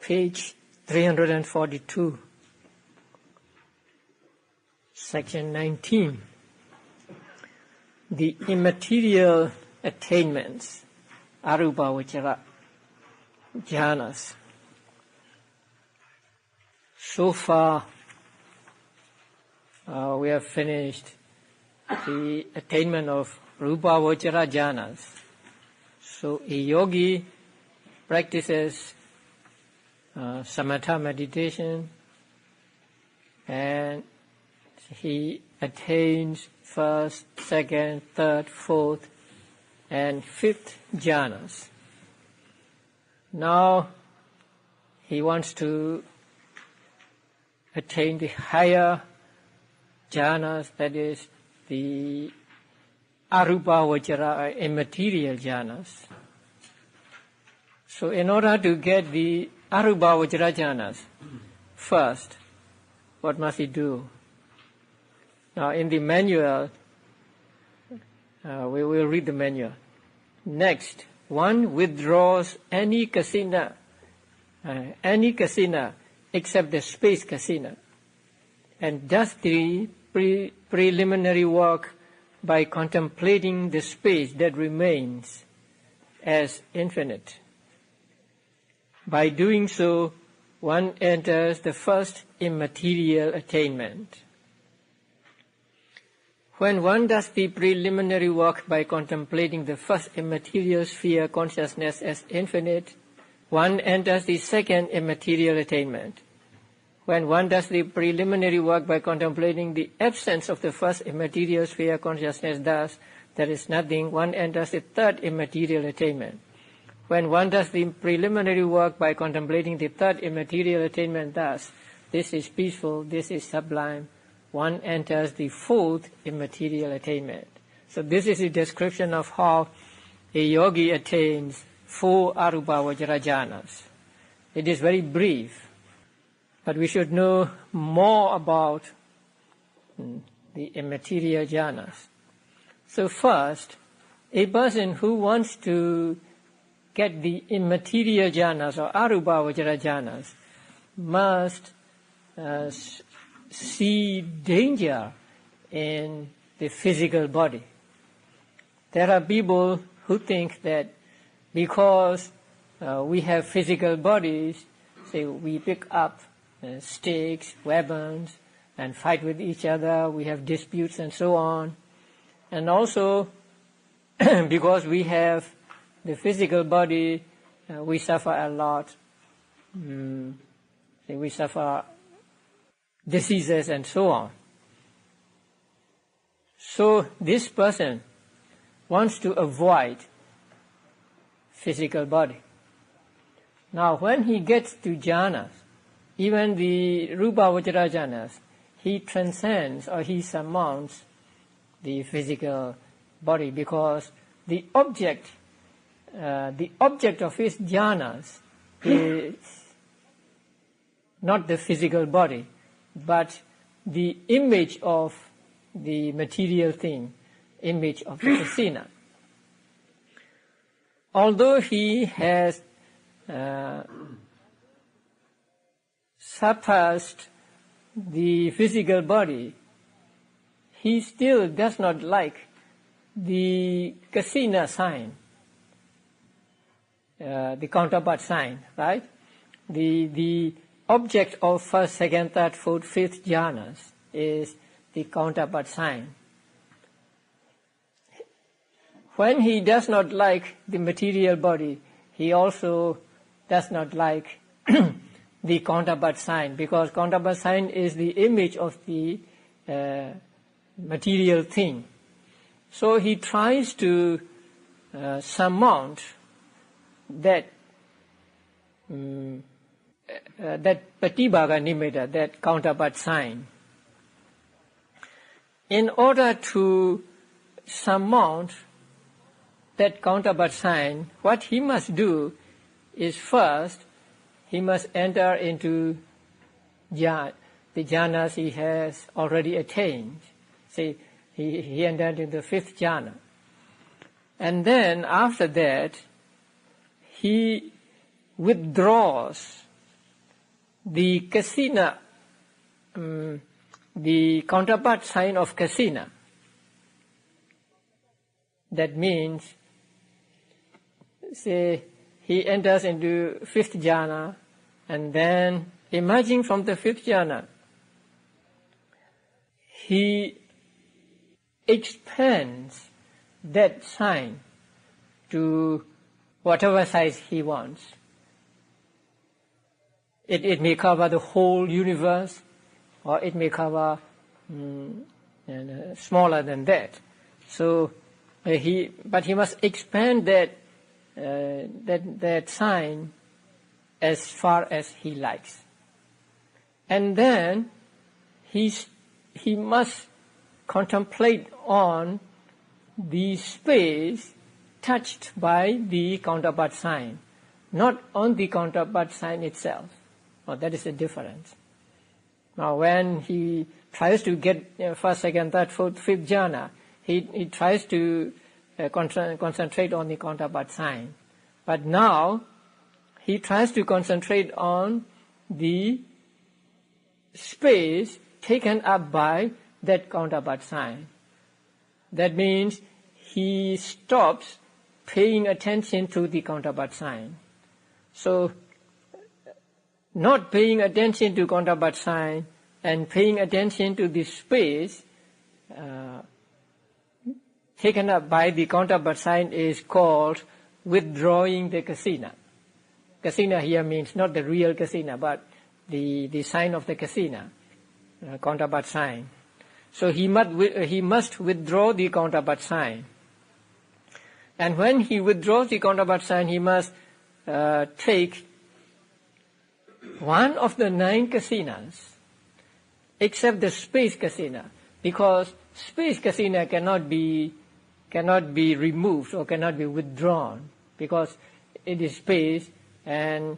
page 342, section 19. The immaterial attainments, arupa vajra jhanas. So far, we have finished the attainment of rupa vajra jhanas. So a yogi practices samatha meditation, and he attains first, second, third, fourth, and fifth jhanas. Now he wants to attain the higher jhanas, that is the arupa vajra, immaterial jhanas. So in order to get the arupa vajra jhanas, first, what must he do? Now in the manual, we will read the manual. Next, one withdraws any kasina except the space kasina, and does the preliminary work by contemplating the space that remains as infinite. By doing so, one enters the first immaterial attainment. When one does the preliminary work by contemplating the first immaterial sphere consciousness as infinite, one enters the second immaterial attainment. When one does the preliminary work by contemplating the absence of the first immaterial sphere consciousness, thus there is nothing, one enters the third immaterial attainment. When one does the preliminary work by contemplating the third immaterial attainment, thus this is peaceful, this is sublime, one enters the fourth immaterial attainment. So this is a description of how a yogi attains 4 arupa vajra jhanas. It is very brief, but we should know more about the immaterial jhanas. So first, a person who wants to get the immaterial jhanas or arupa vajra jhanas must see danger in the physical body. There are people who think that because we have physical bodies, say we pick up sticks, weapons, and fight with each other, we have disputes and so on. And also, because we have the physical body, we suffer a lot. We suffer diseases and so on. So this person wants to avoid physical body. Now when he gets to jhanas, even the rupa vajra jhanas, he transcends or he surmounts the physical body, because the object of his jhanas is not the physical body, but the image of the material thing, image of the kasina. Although he has surpassed the physical body, he still does not like the kasina sign, the counterpart sign, right? The object of first, second, third, fourth, fifth jhanas is the counterpart sign. When he does not like the material body, he also does not like the counterpart sign, because counterpart sign is the image of the material thing. So he tries to surmount that patibhaga nimitta, that counterpart sign. In order to surmount that counterpart sign, what he must do is first, he must enter into the jhanas he has already attained. Say, he entered into the fifth jhana. And then after that, he withdraws the kasina, the counterpart sign of kasina. That means, say, he enters into fifth jhana, and then emerging from the fifth jhana, he expands that sign to whatever size he wants. It may cover the whole universe, or it may cover smaller than that. So he must expand that sign as far as he likes, and then he must contemplate on the space touched by the counterpart sign, not on the counterpart sign itself. Oh, that is the difference. Now, when he tries to get first, second, third, fourth, fifth jhana, he tries to concentrate on the counterpart sign. But now, he tries to concentrate on the space taken up by that counterpart sign. That means he stops paying attention to the counterpart sign. So, not paying attention to counterpart sign and paying attention to the space taken up by the counterpart sign is called withdrawing the kasina. Kasina here means not the real kasina, but the sign of the kasina, counterpart sign. So he must withdraw the counterpart sign. And when he withdraws the counterpart sign, he must take one of the 9 kasinas, except the space kasina, because space kasina cannot be removed or cannot be withdrawn, because it is space, and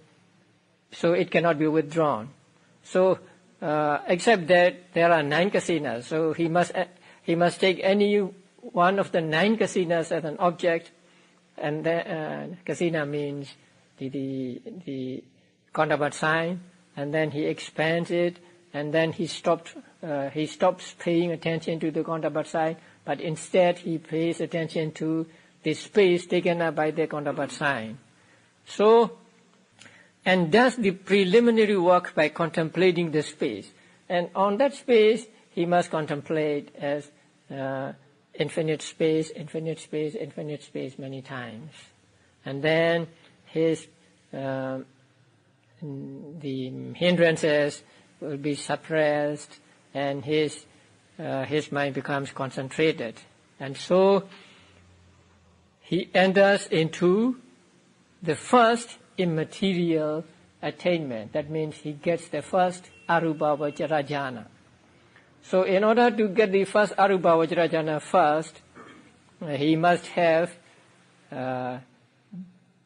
so it cannot be withdrawn. So except that there are 9 kasinas, so he must take any one of the 9 kasinas as an object, and kasina means the counterpart sign, and then he expands it, and then he stops paying attention to the counterpart sign, but instead he pays attention to the space taken up by the counterpart sign. So, and does the preliminary work by contemplating the space. And on that space, he must contemplate as infinite space, infinite space, infinite space many times. And then the hindrances will be suppressed, and his mind becomes concentrated. And so he enters into the first immaterial attainment. That means he gets the first arupa vajra jhana. So in order to get the first arupa vajra jhana first, he must have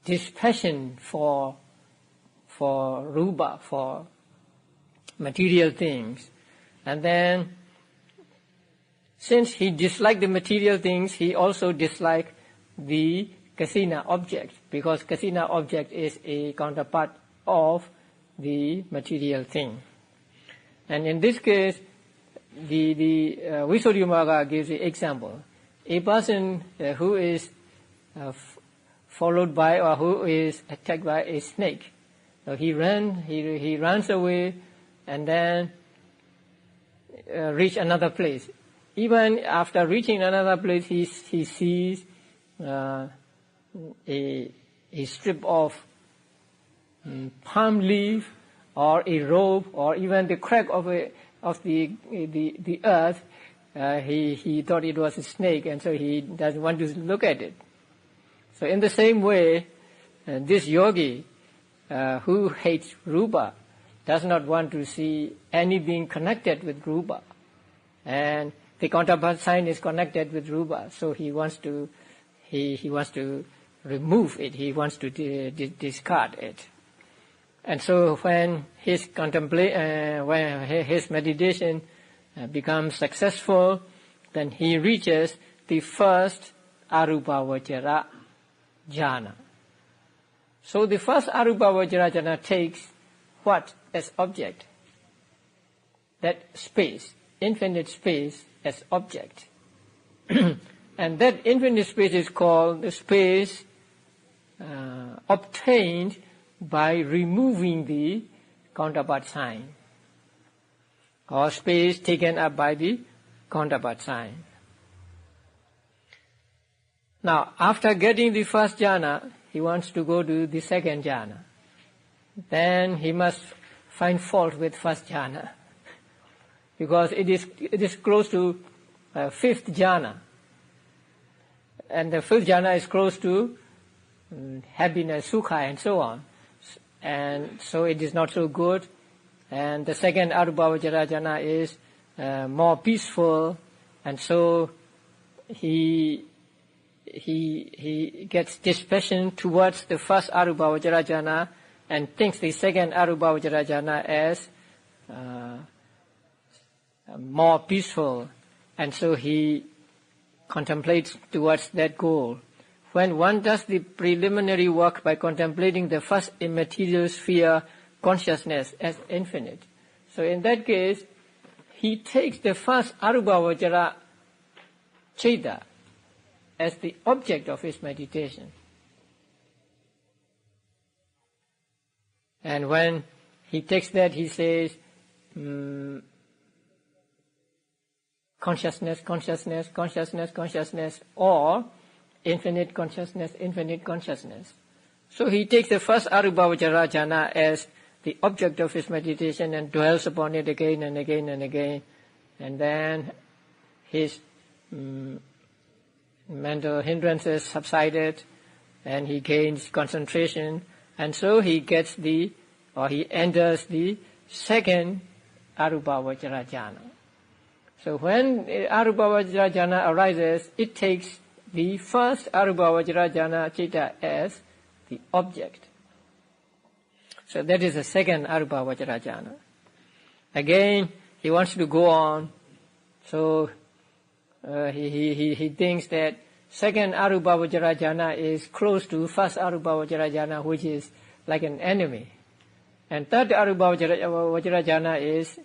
this passion for rupa, for material things. And then, since he disliked the material things, he also disliked the kasina object, because kasina object is a counterpart of the material thing. And in this case, the Visuddhimagga gives the example. A person who is followed by or who is attacked by a snake. So he runs away and then reach another place. Even after reaching another place, he sees a strip of palm leaf or a rope or even the crack of the earth. He thought it was a snake, and so he doesn't want to look at it. So in the same way, this yogi who hates rupa does not want to see anything connected with rupa, and the counterpart sign is connected with rupa, so he wants to remove it. He wants to discard it. And so when his meditation becomes successful, then he reaches the first arupa vajra jhana. So the first arupa vajra jhana takes what? as object. That space, infinite space as object. And that infinite space is called the space obtained by removing the counterpart sign, or space taken up by the counterpart sign. Now, after getting the first jhana, he wants to go to the second jhana. Then he must find fault with first jhana, because it is close to fifth jhana, and the fifth jhana is close to happiness, sukha, and so on, and so it is not so good. And the second arubhavajara jhana is more peaceful, and so he gets dispassion towards the first arubhavajara jhana and thinks the second arubhavajara jhana as more peaceful, and so he contemplates towards that goal. When one does the preliminary work by contemplating the first immaterial sphere consciousness as infinite, so in that case, he takes the first arubhavajara citta as the object of his meditation. And when he takes that, he says, consciousness, consciousness, consciousness, consciousness, or infinite consciousness, infinite consciousness. So he takes the first arubhavajara jhana as the object of his meditation and dwells upon it again and again and again, and then his mental hindrances subsided and he gains concentration, and so he enters the second arubhavajara jhana. So when arubhavajara jhana arises, it takes the first arubhavajara jhana citta as the object. So that is the second arubhavajara jhana. Again, he wants to go on, so he thinks that second arubhavajara jhana is close to first arubhavajara jhana, which is like an enemy, and third arubhavajara jhana is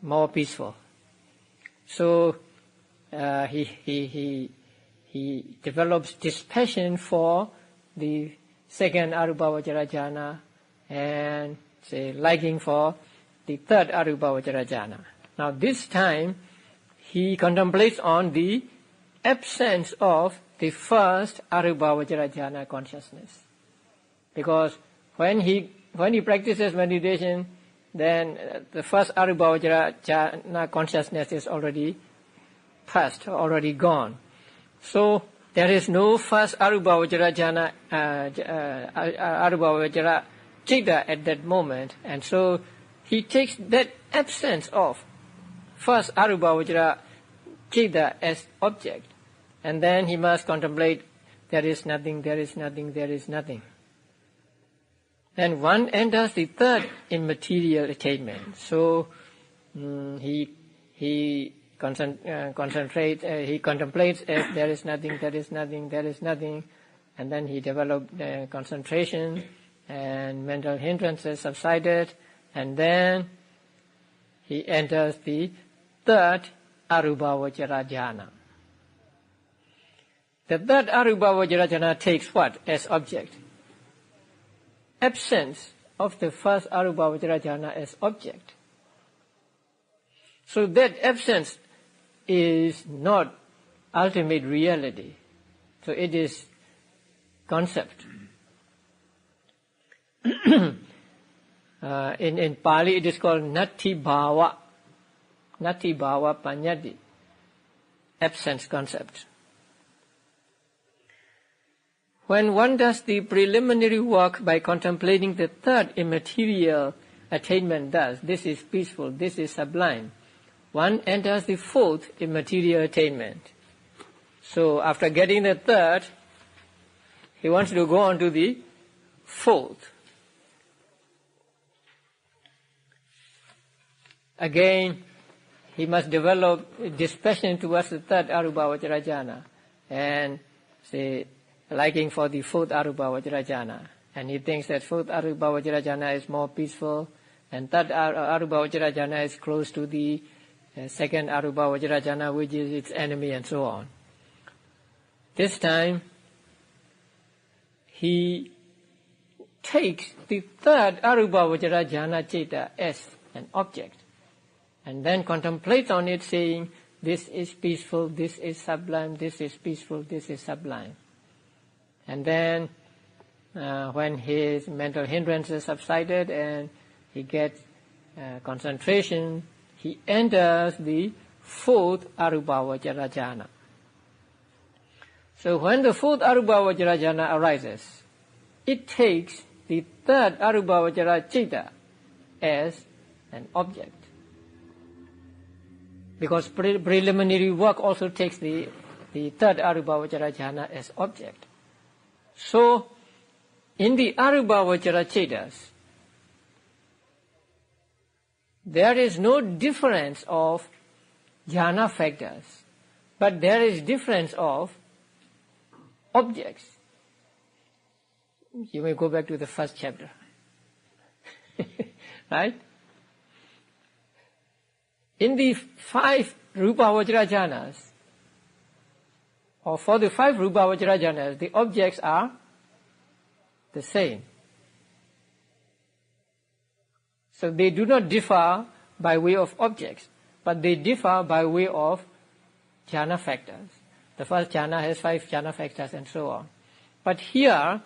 more peaceful. So he develops dispassion for the second arubhavajara jhana and liking for the third arubhavajara jhana. Now this time he contemplates on the absence of the first arubhavajara jhana consciousness, because when he practices meditation, then the first arubhavajara jhana consciousness is already past, already gone. So there is no first arubhavajara jhana, arubhavajara citta at that moment, and so he takes that absence of first arubhavajara citta as object, and then he must contemplate there is nothing, there is nothing, there is nothing. Then one enters the third immaterial attainment. So he contemplates as there is nothing, there is nothing, there is nothing, and then he developed concentration and mental hindrances subsided, and then he enters the third arubhavajara jhana. The third arubhavajara jhana takes what as object? Absence of the first arubhavajara jhana as object. So that absence is not ultimate reality. So it is concept. In Pali it is called nati bhava. Nati bhava panyati. Absence concept. When one does the preliminary work by contemplating the third immaterial attainment thus, this is peaceful, this is sublime, one enters the fourth immaterial attainment. So after getting the third, he wants to go on to the fourth. Again, he must develop dispassion towards the third arubhavajara jhana and liking for the fourth arubhavajara jhana. And he thinks that fourth arubhavajara jhana is more peaceful, And third Arupa Vajrayana is close to the second Arupa Vajrayana, which is its enemy, and so on. This time, he takes the third Arupa Vajrayana Citta as an object, and then contemplates on it, saying, this is peaceful, this is sublime, this is peaceful, this is sublime. And then, when his mental hindrances subsided and he gets concentration, he enters the fourth Arupa Vajrayana. So when the fourth Arupa Vajrayana arises, it takes the third Arupa Vajrayana Citta as an object. Because preliminary work also takes the third Arupa Vajrayana as object. So, in the Arupa Vajrayana Cittas, there is no difference of jhana factors, but there is difference of objects. You may go back to the first chapter. Right? In the 5 Rupa Vajrayanas, or for the 5 Rupa Vajrayanas, the objects are the same. So they do not differ by way of objects, but they differ by way of jhana factors. The first jhana has 5 jhana factors and so on. But here,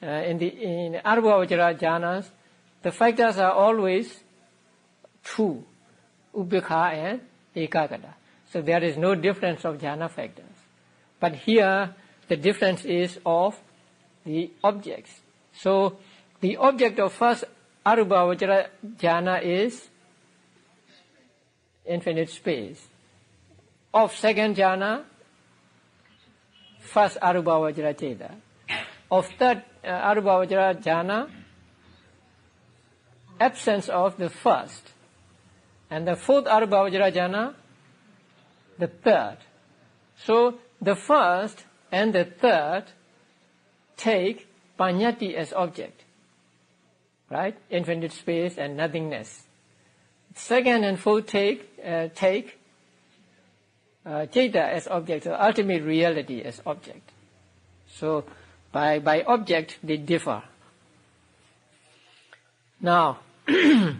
in Arupa Vajrayanas, the factors are always 2, Upekkha and Ekaggata. So there is no difference of jhana factors. But here, the difference is of the objects. So the object of first Arupa Vajrayana is infinite space. Of second jhana, first Arupa Vajrayana. Of third Arupa Vajrayana, absence of the first. And the fourth Arupa Vajrayana, the third. So the first and the third take Paññatti as object. Right? Infinite space and nothingness. Second and fourth take Citta as object, so ultimate reality as object. So by object they differ. Now, you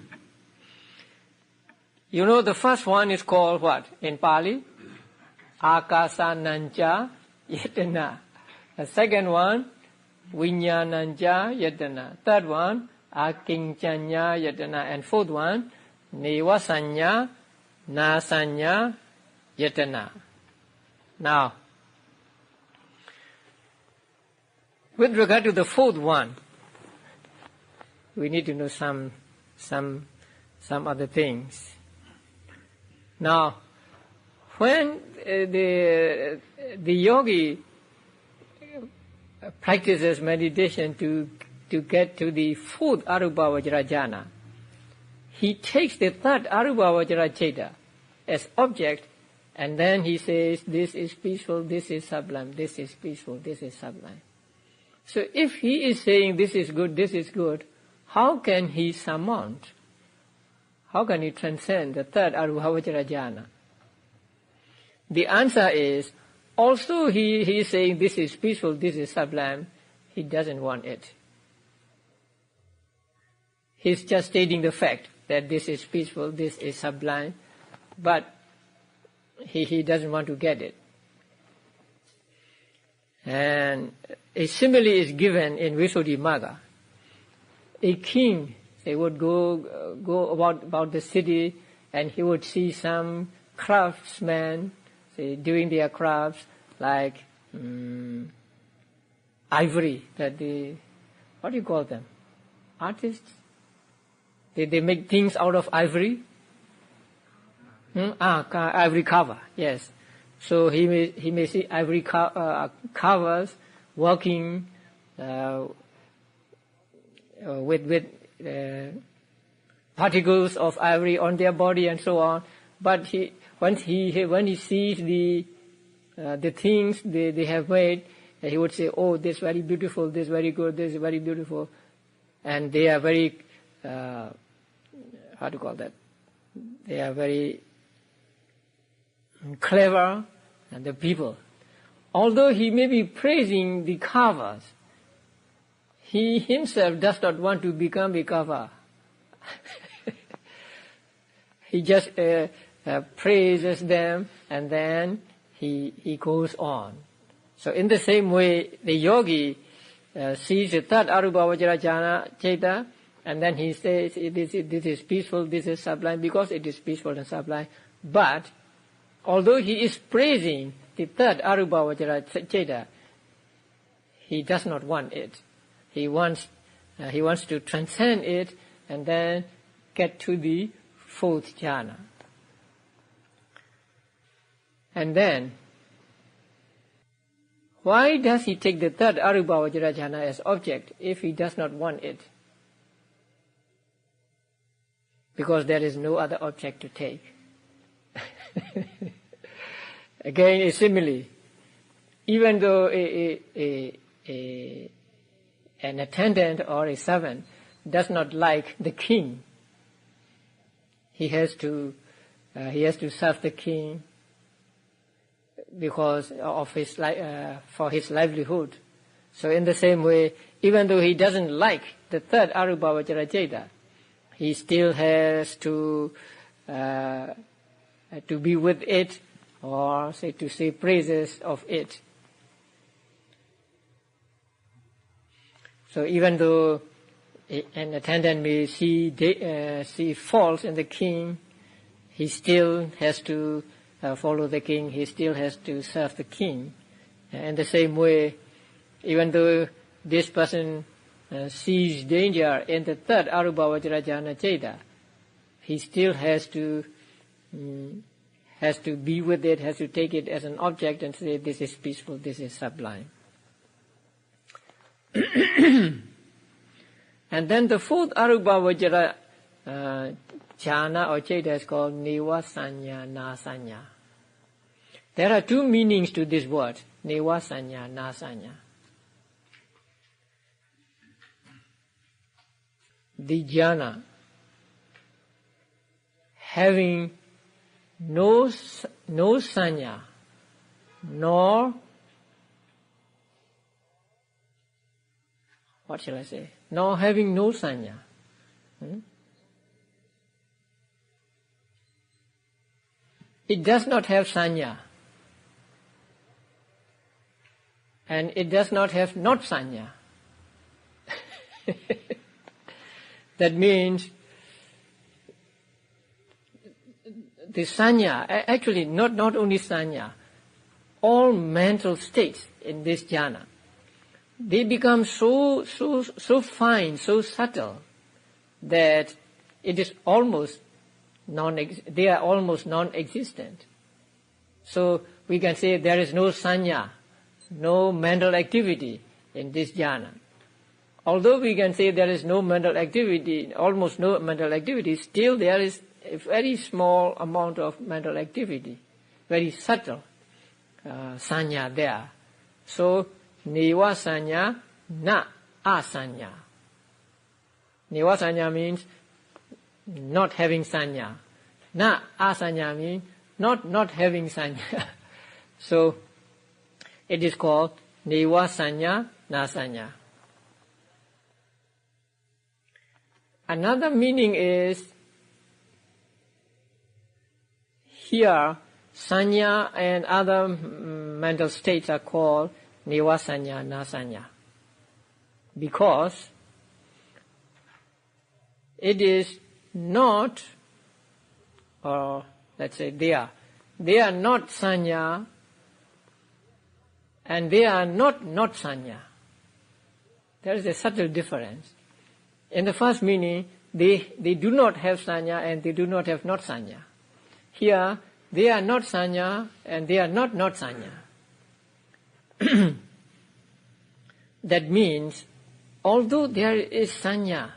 know the first one is called what? In Pali? Akasananja Yatana. The second one, Viññānañca Yatana. Third one, Akiñcañña Yatana. And fourth one, Nevasañña Nasañña Yatana. Now, with regard to the fourth one, we need to know some other things. Now, when the yogi practices meditation to get to the fourth Arupa Vajrayana, he takes the third Arupa Vajrayana as object, and then he says, this is peaceful, this is sublime, this is peaceful, this is sublime. So if he is saying this is good, how can he surmount? How can he transcend the third Arupa Vajrayana? The answer is, also he is saying this is peaceful, this is sublime, he doesn't want it. He's just stating the fact that this is peaceful, this is sublime, but he doesn't want to get it. And a simile is given in Visuddhimagga. A king, they would go about the city, and he would see some craftsmen, say, doing their crafts, like ivory, what do you call them? Artists? They make things out of ivory. Ivory carver, yes. So he may see ivory carvers working with particles of ivory on their body and so on. But when he sees the things they have made, he would say, "Oh, this is very beautiful. This is very good. This is very beautiful," and they are very how to call that? They are very clever, and the people. Although he may be praising the carvers, he himself does not want to become a carver. He just praises them, and then he goes on. So in the same way, the yogi sees the third arubhavajara jhana ceta, and then he says, this is peaceful, this is sublime, because it is peaceful and sublime. But although he is praising the third arubhavajara ceta, he does not want it. He wants to transcend it and then get to the fourth jhana. And then, why does he take the third arubhavajara jhana as object if he does not want it? Because there is no other object to take. Again, a simile. Even though an attendant or a servant does not like the king, he has to serve the king because of for his livelihood. So in the same way, even though he doesn't like the third arubhavajara ceta, he still has to be with it, or to say praises of it. So even though an attendant may see faults in the king, he still has to follow the king, he still has to serve the king. In the same way, even though this person sees danger in the third arubhavajara jhana ceta, he still has to be with it, has to take it as an object and say, this is peaceful, this is sublime. And then the fourth arubhavajara jhana or ceta is called neva sanya na sanya. There are two meanings to this word, neva sanya na sanya. The jhana having no sanya, nor, what shall I say, nor having no sanya. It does not have sanya, and it does not have not sanya. That means the sanya, actually not only sanya, all mental states in this jhana, they become so fine, so subtle, that it is almost they are almost non-existent. So we can say there is no sanya, no mental activity in this jhana. Although we can say there is no mental activity, almost no mental activity, still there is a very small amount of mental activity, very subtle sanya there. So, neva sanya, na asanya. Neva sanya means not having sanya. Na asanya means not having sanya. So, it is called neva sanya, na sanya. Another meaning is, here, sanya and other mental states are called neva sanya, na sanya, because it is not, or let's say they are not sanya, and they are not sanya. There is a subtle difference. In the first meaning, they do not have sanya and they do not have not sanya. Here, they are not sanya and they are not sanya. That means, although there is sanya,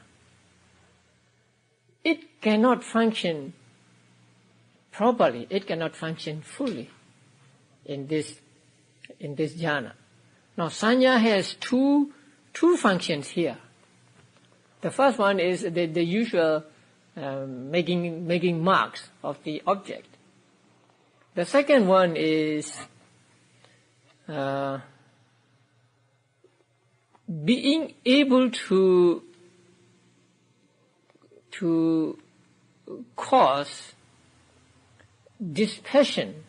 it cannot function properly, it cannot function fully in this jhana. Now, sanya has two functions here. The first one is the usual making marks of the object. The second one is being able to cause dispassion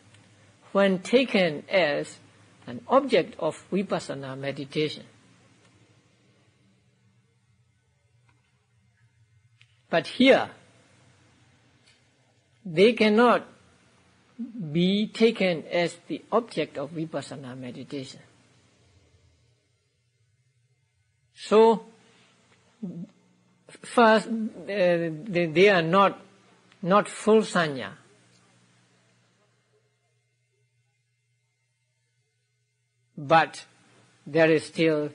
when taken as an object of vipassana meditation. But here, they cannot be taken as the object of vipassana meditation. So, first, they are not full sanya. But there is still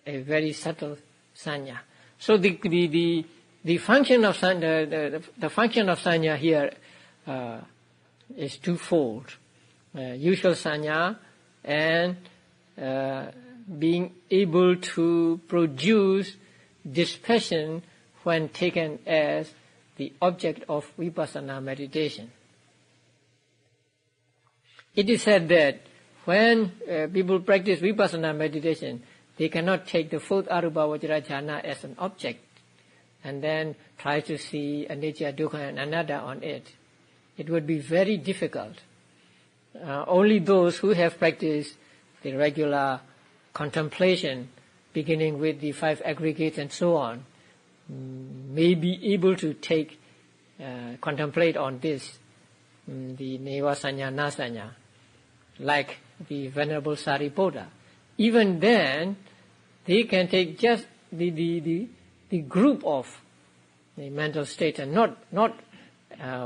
a very subtle sanya. So the function of sanya, the function of sanya here is twofold: usual sanya and being able to produce dispassion when taken as the object of vipassana meditation. It is said that when people practice vipassana meditation, they cannot take the fourth arupa vajra jhana as an object and then try to see anicca, dukkha and anatta on it. It would be very difficult. Only those who have practiced the regular contemplation, beginning with the 5 aggregates and so on, may be able to contemplate on this, the neva sanya, na sanya, like the Venerable Sāriputra. Even then, they can take just the group of the mental states and not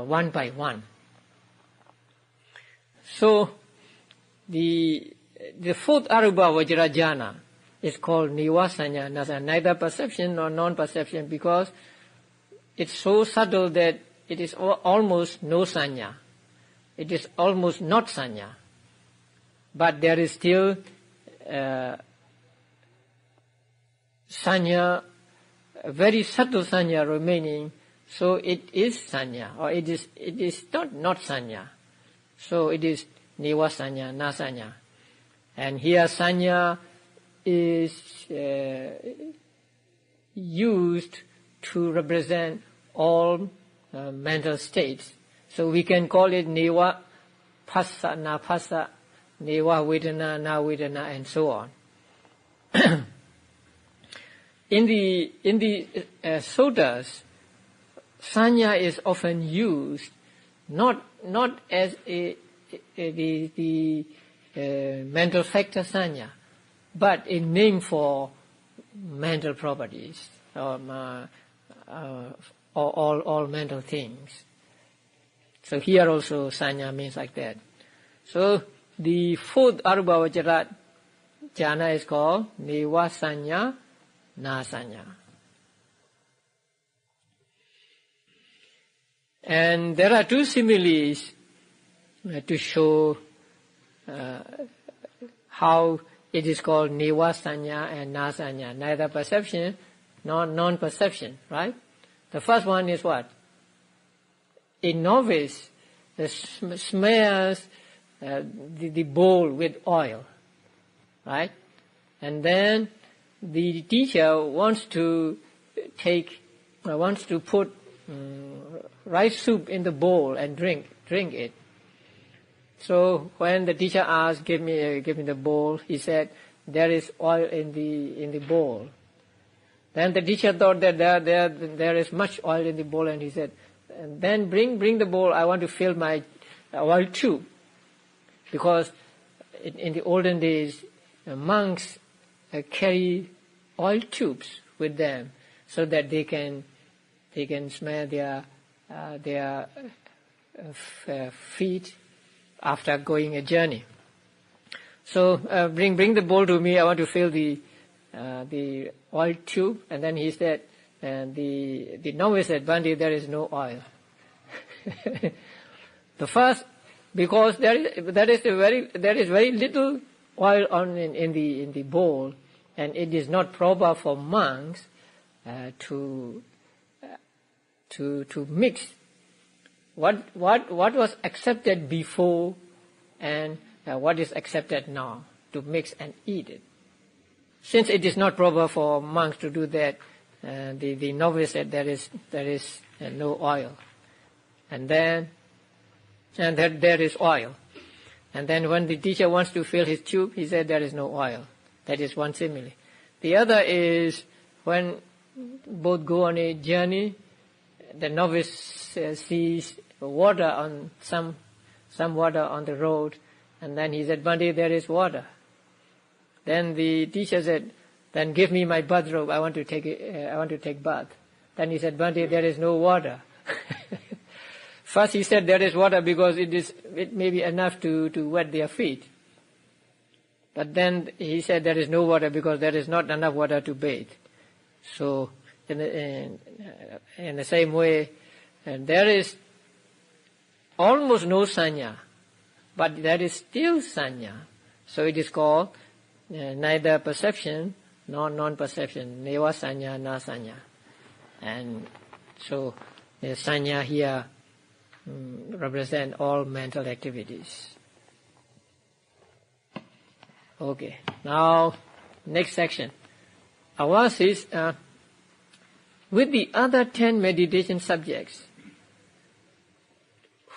one by one. So, the fourth arupa vajra jhana is called neva sanya, na sanya, neither perception nor non-perception, because it's so subtle that it is almost no sanya. It is almost not sanya. But there is still sanya, very subtle sanya remaining, so it is sanya, or it is not sanya. So it is neva sanya, na sanya. And here sanya is used to represent all mental states. So we can call it neva phassa, na phassa, neva vedana, na vedana, and so on. In the suttas, sanya is often used not as the mental factor sanya, but a name for mental properties, or all mental things. So here also sanya means like that. So the fourth arupa vajra jhana is called neva sanya, na sanya. And there are two similes to show how it is called neva sanya and na sanya, neither perception nor non-perception, right? The first one is what? A novice smears the bowl with oil, right? And then the teacher wants to put rice soup in the bowl and drink it. So when the teacher asked, give me the bowl, he said, there is oil in the bowl. Then the teacher thought that there is much oil in the bowl, and he said, then bring the bowl, I want to fill my oil tube. Because in the olden days, monks carry oil tubes with them so that they can smear their feet after going a journey. So bring the bowl to me, I want to fill the oil tube. And then he said, and the novice said, Bhante, there is no oil. The first, because there is very little oil in the bowl, and it is not proper for monks to to mix what was accepted before and what is accepted now, to mix and eat it. Since it is not proper for monks to do that, the novice said there is no oil, and there is oil, and then when the teacher wants to fill his tube, he said there is no oil. That is one simile. The other is when both go on a journey, the novice sees water on some water on the road, and then he said, "Bhante, there is water." Then the teacher said, "Then give me my bathrobe. I want to take bath." Then he said, "Bhante, there is no water." First he said there is water because it may be enough to wet their feet. But then he said there is no water because there is not enough water to bathe. So in the same way, there is almost no sanya, but there is still sanya. So it is called neither perception nor non-perception, neva sanya, na sanya. And so the sanya here represent all mental activities. Okay, now next section. Ours is with the other 10 meditation subjects.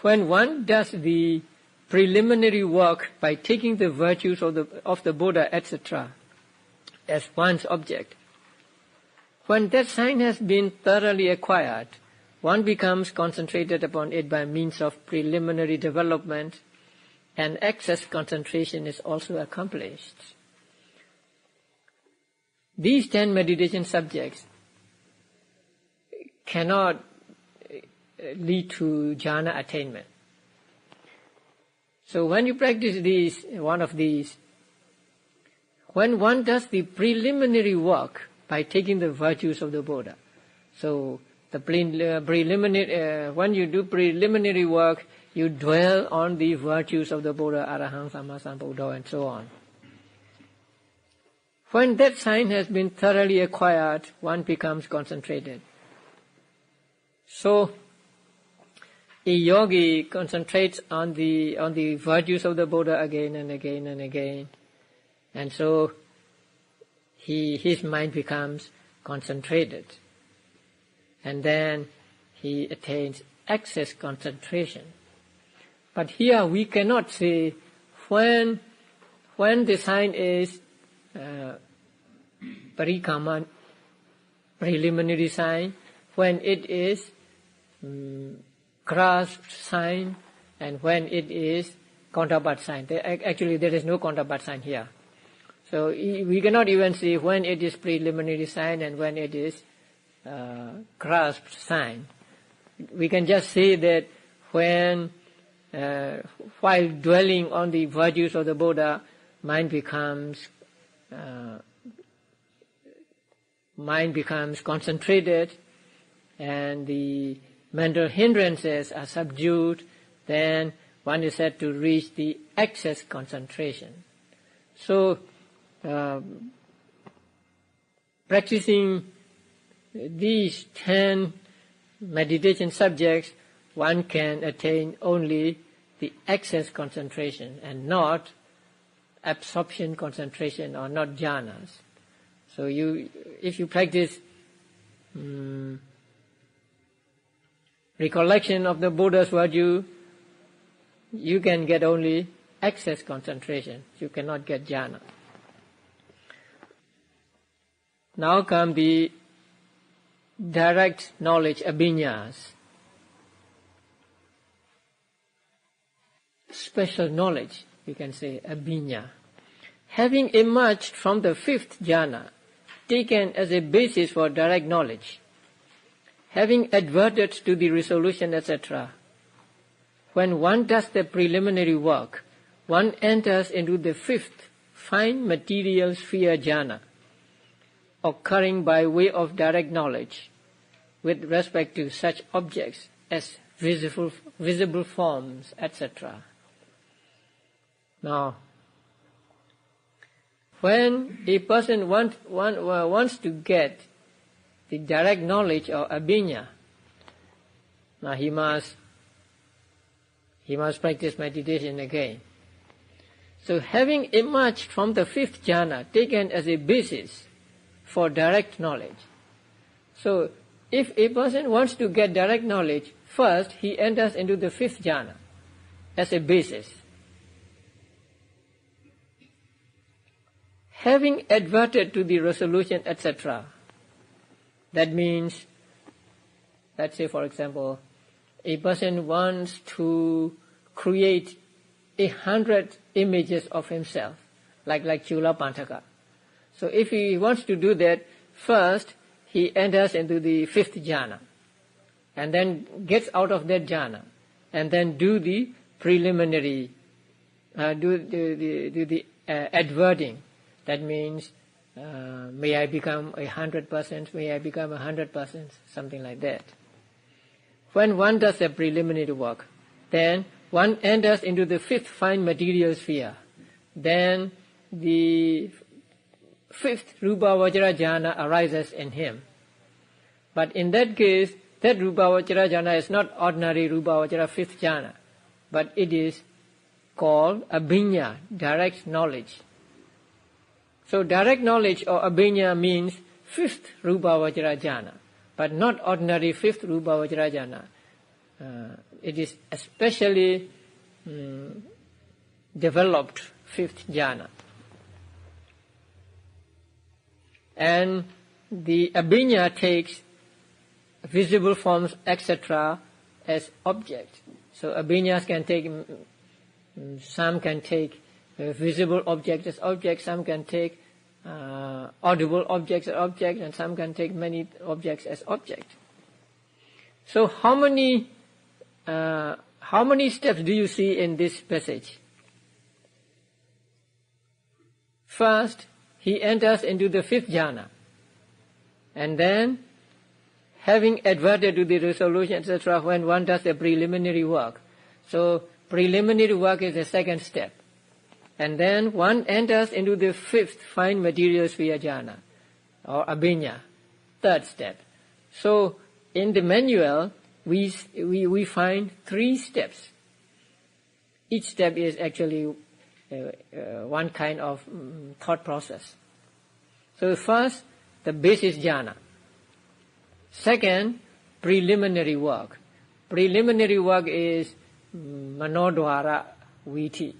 When one does the preliminary work by taking the virtues of the Buddha, etc., as one's object, when that sign has been thoroughly acquired, one becomes concentrated upon it by means of preliminary development, and excess concentration is also accomplished. These 10 meditation subjects cannot lead to jhana attainment. So when you practice one of these, when one does the preliminary work by taking the virtues of the Buddha, so the preliminary, when you do preliminary work, you dwell on the virtues of the Buddha, Arahant, Samma Sambuddha, and so on. When that sign has been thoroughly acquired, one becomes concentrated. So a yogi concentrates on the virtues of the Buddha again and again and again, and so his mind becomes concentrated, and then he attains excess concentration. But here we cannot say when the sign is parikama, preliminary sign, when it is grasp sign, and when it is counterpart sign. Actually, there is no counterpart sign here. So we cannot even say when it is preliminary sign and when it is grasp sign. We can just say that when, while dwelling on the virtues of the Buddha, mind becomes concentrated, and the mental hindrances are subdued, then one is said to reach the excess concentration. So practicing these 10 meditation subjects, one can attain only the excess concentration and not absorption concentration, or not jhanas. So if you practice recollection of the Buddha's virtue, you can get only excess concentration. You cannot get jhana. Now come the direct knowledge, abhinyas. Special knowledge, we can say, abhinya. Having emerged from the 5th jhana, taken as a basis for direct knowledge, having adverted to the resolution, etc., when one does the preliminary work, one enters into the 5th fine material sphere jhana, occurring by way of direct knowledge with respect to such objects as visible forms, etc. Now, when a person wants to get the direct knowledge or abhinya, Now he must practice meditation again. So having emerged from the fifth jhana, taken as a basis for direct knowledge. So if a person wants to get direct knowledge, first he enters into the fifth jhana as a basis. Having adverted to the resolution, etc. That means, let's say for example, a person wants to create 100 images of himself, like Chula Pantaka. So if he wants to do that, first he enters into the fifth jhana, and then gets out of that jhana, and then do the preliminary, do the adverting. That means, may I become 100%, may I become 100%, something like that. When one does the preliminary work, then one enters into the fifth fine material sphere. Then the fifth Rupa Vajra jhana arises in him. But in that case, that Rupa Vajra jhana is not ordinary Rupa Vajra fifth jhana, but it is called Abhinya, direct knowledge. So direct knowledge or Abhinya means fifth Rupa Vajra jhana, but not ordinary fifth Rupa Vajra jhana. It is especially developed fifth jhana. And the Abhinya takes visible forms, etc. as object. So Abhinyas can take, some can take visible objects as objects, some can take audible objects as objects, and some can take many objects as objects. So how many steps do you see in this passage? First, he enters into the fifth jhana, and then, having adverted to the resolution, etc., when one does the preliminary work. So preliminary work is the second step. And then one enters into the fifth fine material sphere jhana, or Abhinya, third step. So in the manual, we find 3 steps. Each step is actually one kind of thought process. So first, the basis jhana. Second, preliminary work. Preliminary work is manodwara viti.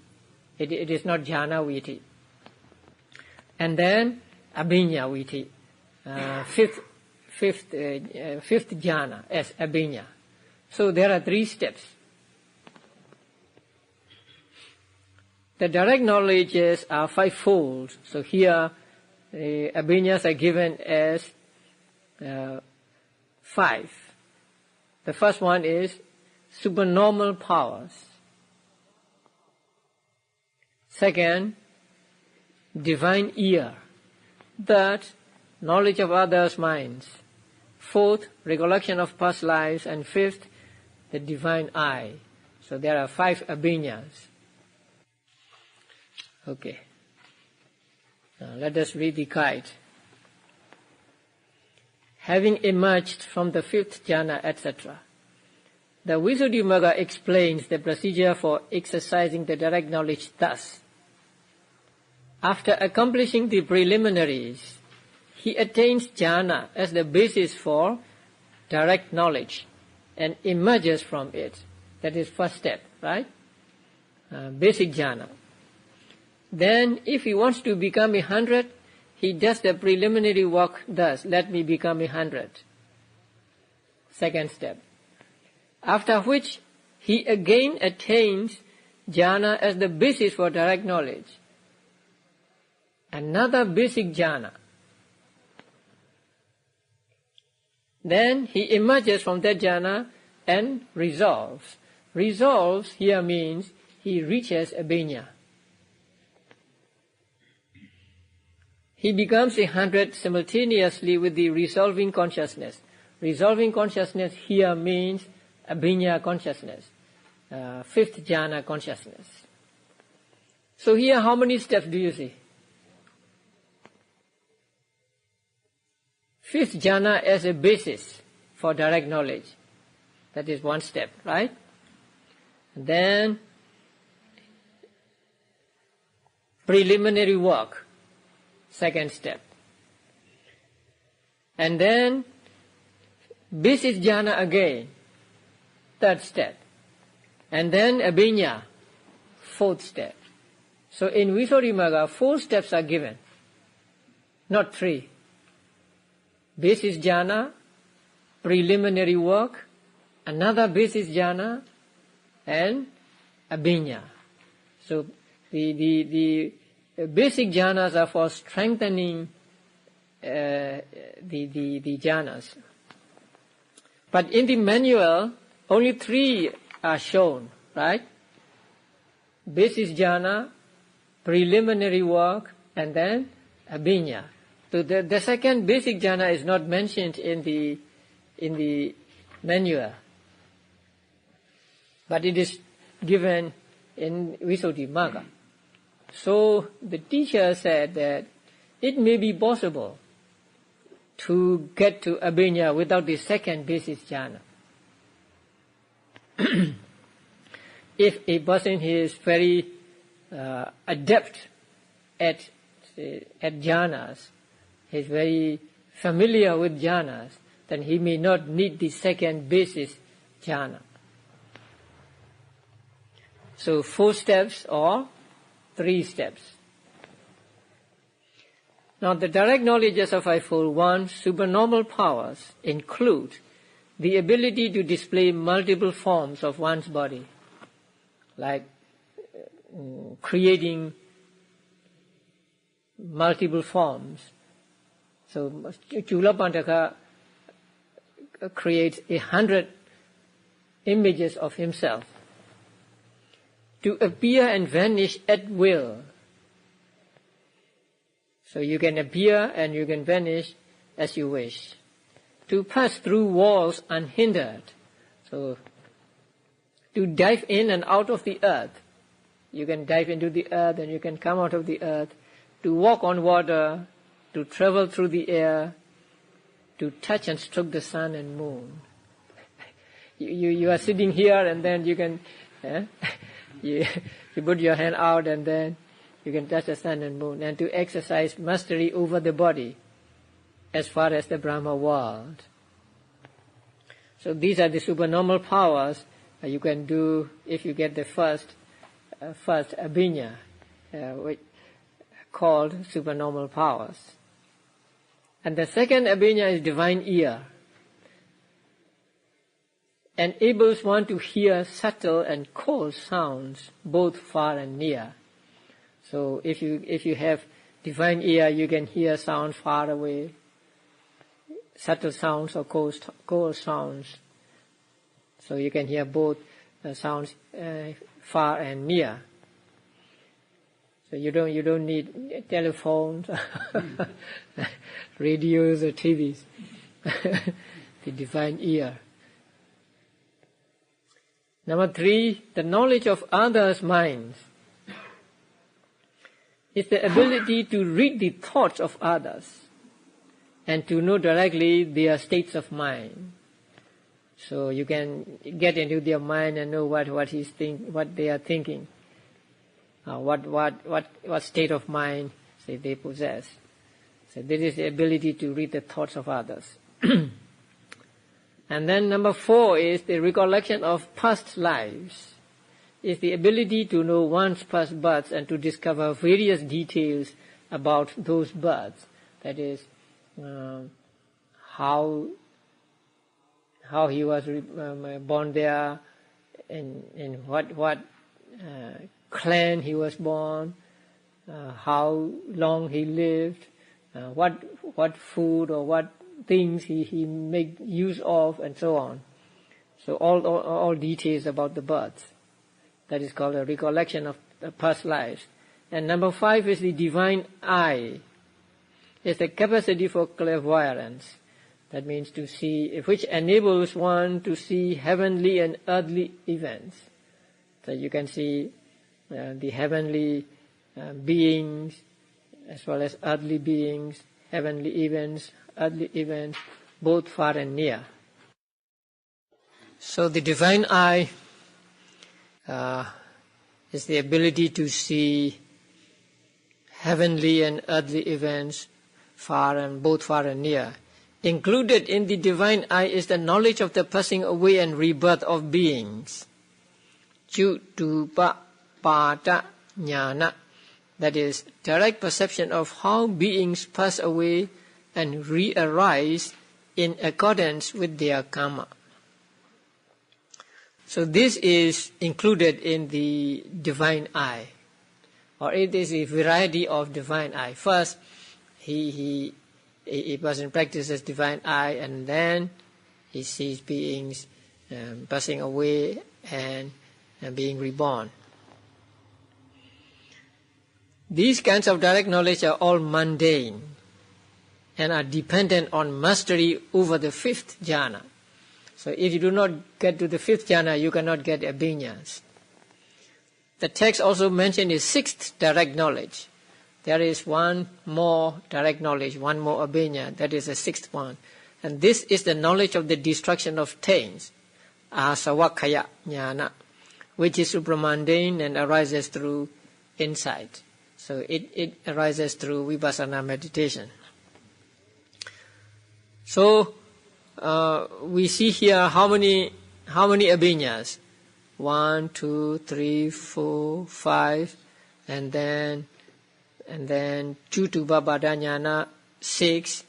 It is not jhana viti. And then abhinya viti, fifth jhana as abhinya. So there are 3 steps. The direct knowledges are 5-fold. So here the abhinyas are given as 5. The first one is supernormal powers. Second, divine ear. Third, knowledge of others' minds. Fourth, recollection of past lives. And fifth, the divine eye. So there are 5 abhinyas. Okay. Now let us read the guide. Having emerged from the 5th jhana, etc., the Visuddhimagga explains the procedure for exercising the direct knowledge thus. After accomplishing the preliminaries, he attains jhana as the basis for direct knowledge and emerges from it. That is first step, right? Basic jhana. Then if he wants to become 100, he does the preliminary work thus, let me become 100. Second step. After which he again attains jhana as the basis for direct knowledge. Another basic jhana. Then he emerges from that jhana and resolves. Resolves here means he reaches abhinya. He becomes 100 simultaneously with the resolving consciousness. Resolving consciousness here means abhinya consciousness, 5th jhana consciousness. So here how many steps do you see? 5th jhana as a basis for direct knowledge. That is one step, right? And then preliminary work, second step. And then basic jhana again, third step. And then abhinya, fourth step. So in Visuddhimagga, 4 steps are given, not 3. Basic jhana, preliminary work, another basic jhana, and abhinya. So the basic jhanas are for strengthening the jhanas. But in the manual, only 3 are shown, right? Basic jhana, preliminary work, and then abhinya. So the second basic jhana is not mentioned in the manual, but it is given in Visuddhimagga. So the teacher said that it may be possible to get to abhinya without the second basic jhana. If a person is very adept at jhanas, he is very familiar with jhanas, then he may not need the second basis jhana. So 4 steps or 3 steps. Now the direct knowledges of Eightfold One supernormal powers include the ability to display multiple forms of one's body, like creating multiple forms. So Chulapantaka creates 100 images of himself to appear and vanish at will. So you can appear and you can vanish as you wish. To pass through walls unhindered. So to dive in and out of the earth. You can dive into the earth and you can come out of the earth. To walk on water, to travel through the air, to touch and stroke the sun and moon. You are sitting here and then you can you put your hand out and then you can touch the sun and moon, and to exercise mastery over the body as far as the Brahma world. So these are the supernormal powers you can do if you get the first abhinya, which called supernormal powers. And the second abhinya is divine ear. Enables one to hear subtle and coarse sounds, both far and near. So if you have divine ear, you can hear sounds far away, subtle sounds or coarse sounds. So you can hear both sounds far and near. So you don't need telephones, radios or TVs. The divine ear. Number 3, the knowledge of others' minds is the ability to read the thoughts of others and to know directly their states of mind. So you can get into their mind and know what they are thinking, what state of mind they possess. So this is the ability to read the thoughts of others. And then number 4 is the recollection of past lives. Is the ability to know one's past births and to discover various details about those births. That is, how he was born there, in what clan he was born, how long he lived, what food or what things he made use of, and so on. So all details about the births. That is called a recollection of past lives. And number 5 is the divine eye. It's the capacity for clairvoyance. That means to see, which enables one to see heavenly and earthly events. So you can see the heavenly beings as well as earthly beings, heavenly events, earthly events, both far and near. So the divine eye is the ability to see heavenly and earthly events both far and near. Included in the divine eye is the knowledge of the passing away and rebirth of beings. Chutupa pata jnana, that is, direct perception of how beings pass away and re-arise in accordance with their karma. So this is included in the divine eye, or it is a variety of divine eye. First, a person practices divine eye, and then he sees beings passing away and being reborn. These kinds of direct knowledge are all mundane and are dependent on mastery over the fifth jhana. So if you do not get to the fifth jhana, you cannot get abhinyas. The text also mentioned a sixth direct knowledge. There is one more direct knowledge, one more abhinya, that is the sixth one. And this is the knowledge of the destruction of taints, asavakkaya jnana, which is supramundane and arises through insight. So it arises through vipassana meditation. So we see here how many abhinyas? 1, 2, 3, 4, 5, and then Chutupa Jnana 6,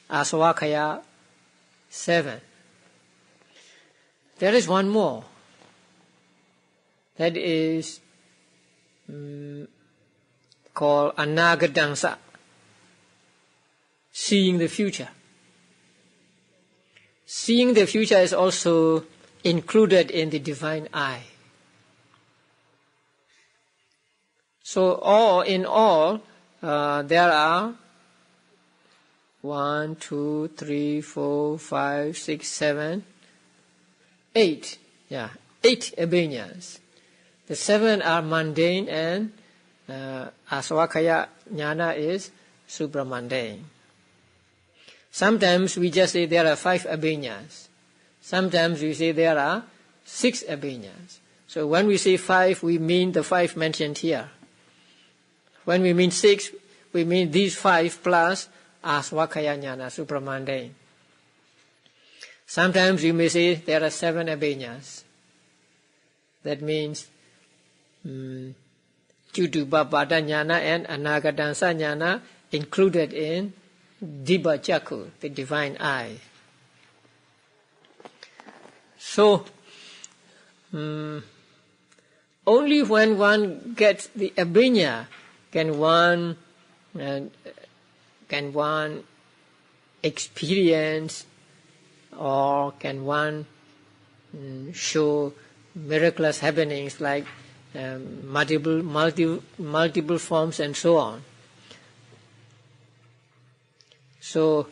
Asavakkaya 7. There is one more. That is called Anagadansa, seeing the future. Seeing the future is also included in the divine eye. So all in all, there are 1, 2, 3, 4, 5, 6, 7, 8. 8 abhinyas. The 7 are mundane, and asavakkaya jnana is supramundane. Sometimes we just say there are 5 abhinyas. Sometimes we say there are 6 abhinyas. So when we say 5, we mean the 5 mentioned here. When we mean 6, we mean these 5 plus asavakkaya jnana, supramundane. Sometimes you may say there are 7 abhinyas. That means Chutupa jnana and Anagadansa jnana included in Dibba Chakku, the divine eye. So, only when one gets the abhinya can one experience, or can one show miraculous happenings like multiple forms and so on. So,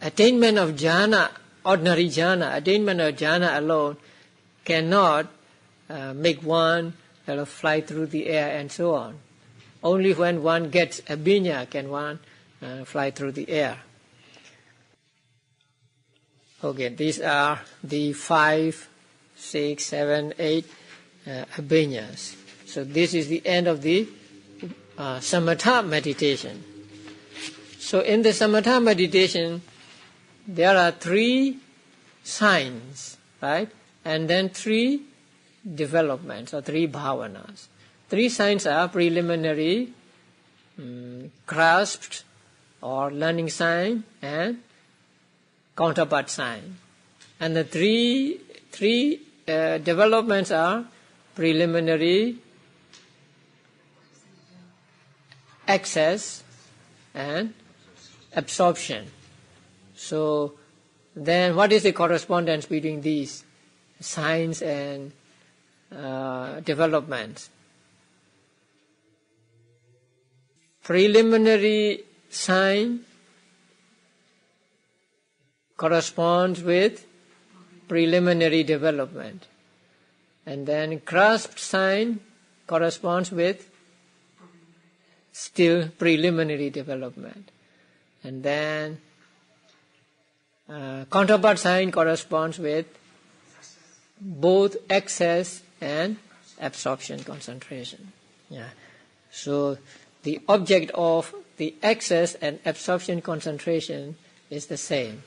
attainment of jhana, ordinary jhana, attainment of jhana alone cannot make one fly through the air and so on. Only when one gets abhinya can one fly through the air. Okay, these are the 5, 6, 7, 8 abhinyas. So this is the end of the samatha meditation. So in the samatha meditation, there are 3 signs, right? And then 3 developments, or 3 bhavanas. 3 signs are preliminary, grasped or learning sign, and counterpart sign. And the three developments are preliminary, access, and absorption. So then what is the correspondence between these signs and developments? Preliminary sign corresponds with preliminary development, and then grasped sign corresponds with still preliminary development, and then Counterpart sign corresponds with both access and absorption concentration. Yeah. So the object of the access and absorption concentration is the same,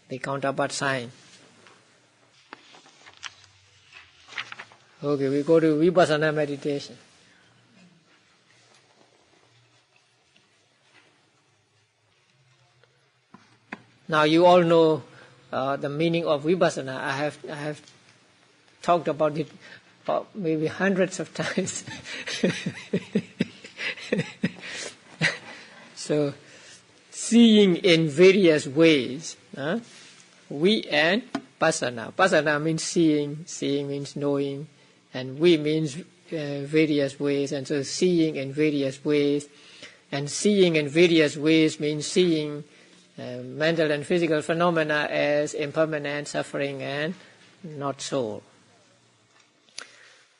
the counterpart sign. Okay, we go to Vipassana meditation. Now you all know the meaning of Vipassana. I have talked about it maybe hundreds of times. So, seeing in various ways. We and Pasana. Pasana means seeing, seeing means knowing, and we means various ways, and so seeing in various ways. And seeing in various ways means seeing mental and physical phenomena as impermanent, suffering, and not soul.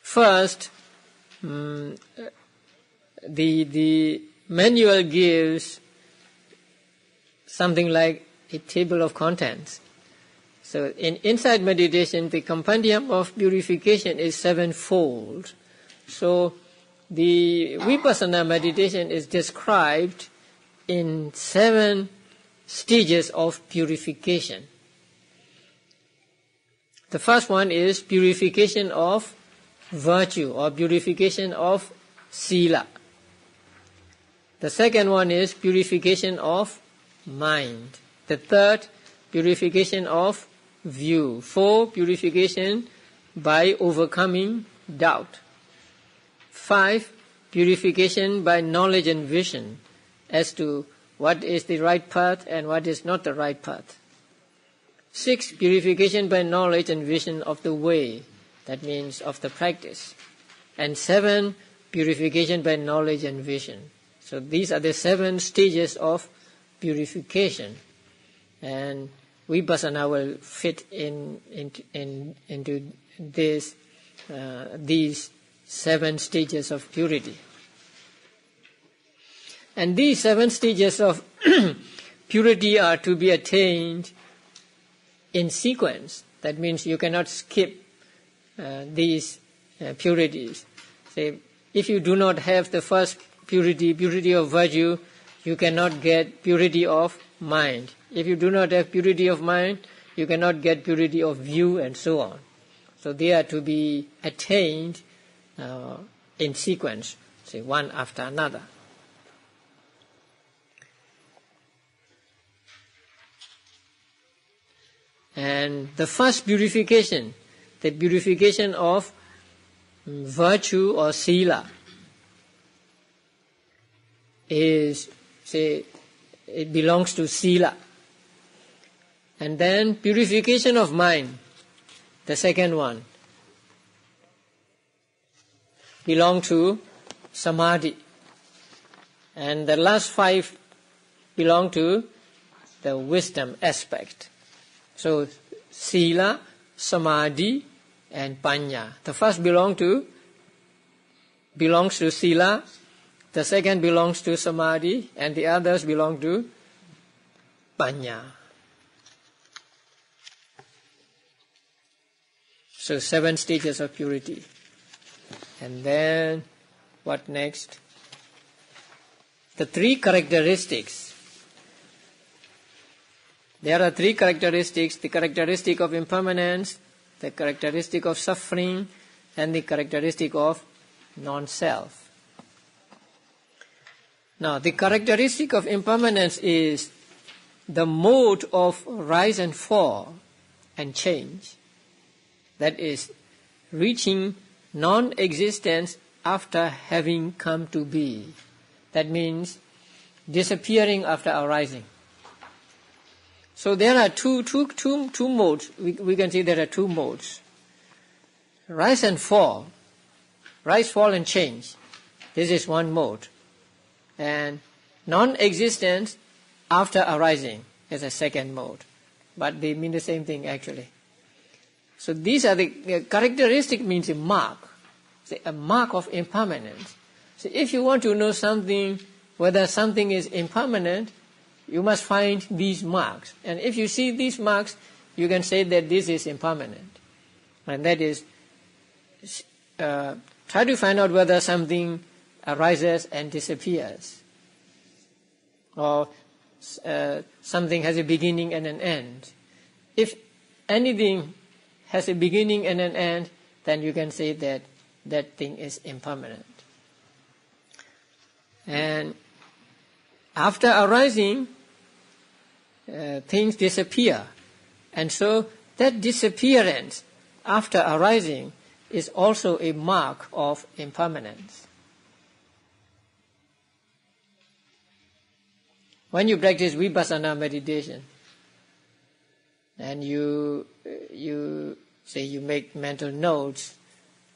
First, the manual gives something like a table of contents. So in insight meditation, the compendium of purification is sevenfold. So the Vipassana meditation is described in 7 stages of purification. The first one is purification of virtue or purification of sila. The second one is purification of mind. The third, purification of view. 4, purification by overcoming doubt. 5, purification by knowledge and vision as to what is the right path and what is not the right path. 6, purification by knowledge and vision of the way, that means of the practice. And 7, purification by knowledge and vision. So these are the 7 stages of purification. And Vipassana will fit into these 7 stages of purity. And these 7 stages of purity are to be attained in sequence. That means you cannot skip these purities. Say, if you do not have the first purity, purity of virtue, you cannot get purity of mind. If you do not have purity of mind, you cannot get purity of view, and so on. So they are to be attained in sequence, say one after another. And the first purification, the purification of virtue or sila, is, say, it belongs to sila. And then purification of mind, the second one, belong to samadhi. And the last 5 belong to the wisdom aspect. So sila, samadhi, and panya. The first belongs to sila, the second belongs to samadhi, and the others belong to panya. So 7 stages of purity. And then what next? The 3 characteristics. There are 3 characteristics: the characteristic of impermanence, the characteristic of suffering, and the characteristic of non-self. Now, the characteristic of impermanence is the mode of rise and fall and change. That is, reaching non-existence after having come to be. That means disappearing after arising. So there are two modes. We can see there are 2 modes. Rise and fall. Rise, fall, and change. This is one mode. And non-existence after arising is a second mode. But they mean the same thing actually. So these are the characteristic, means a mark. A mark of impermanence. So if you want to know something, whether something is impermanent, you must find these marks. And if you see these marks, you can say that this is impermanent. And that is, try to find out whether something arises and disappears, or something has a beginning and an end. If anything has a beginning and an end, then you can say that that thing is impermanent. And after arising, things disappear. And so that disappearance after arising is also a mark of impermanence. When you practice vipassana meditation, and you say you make mental notes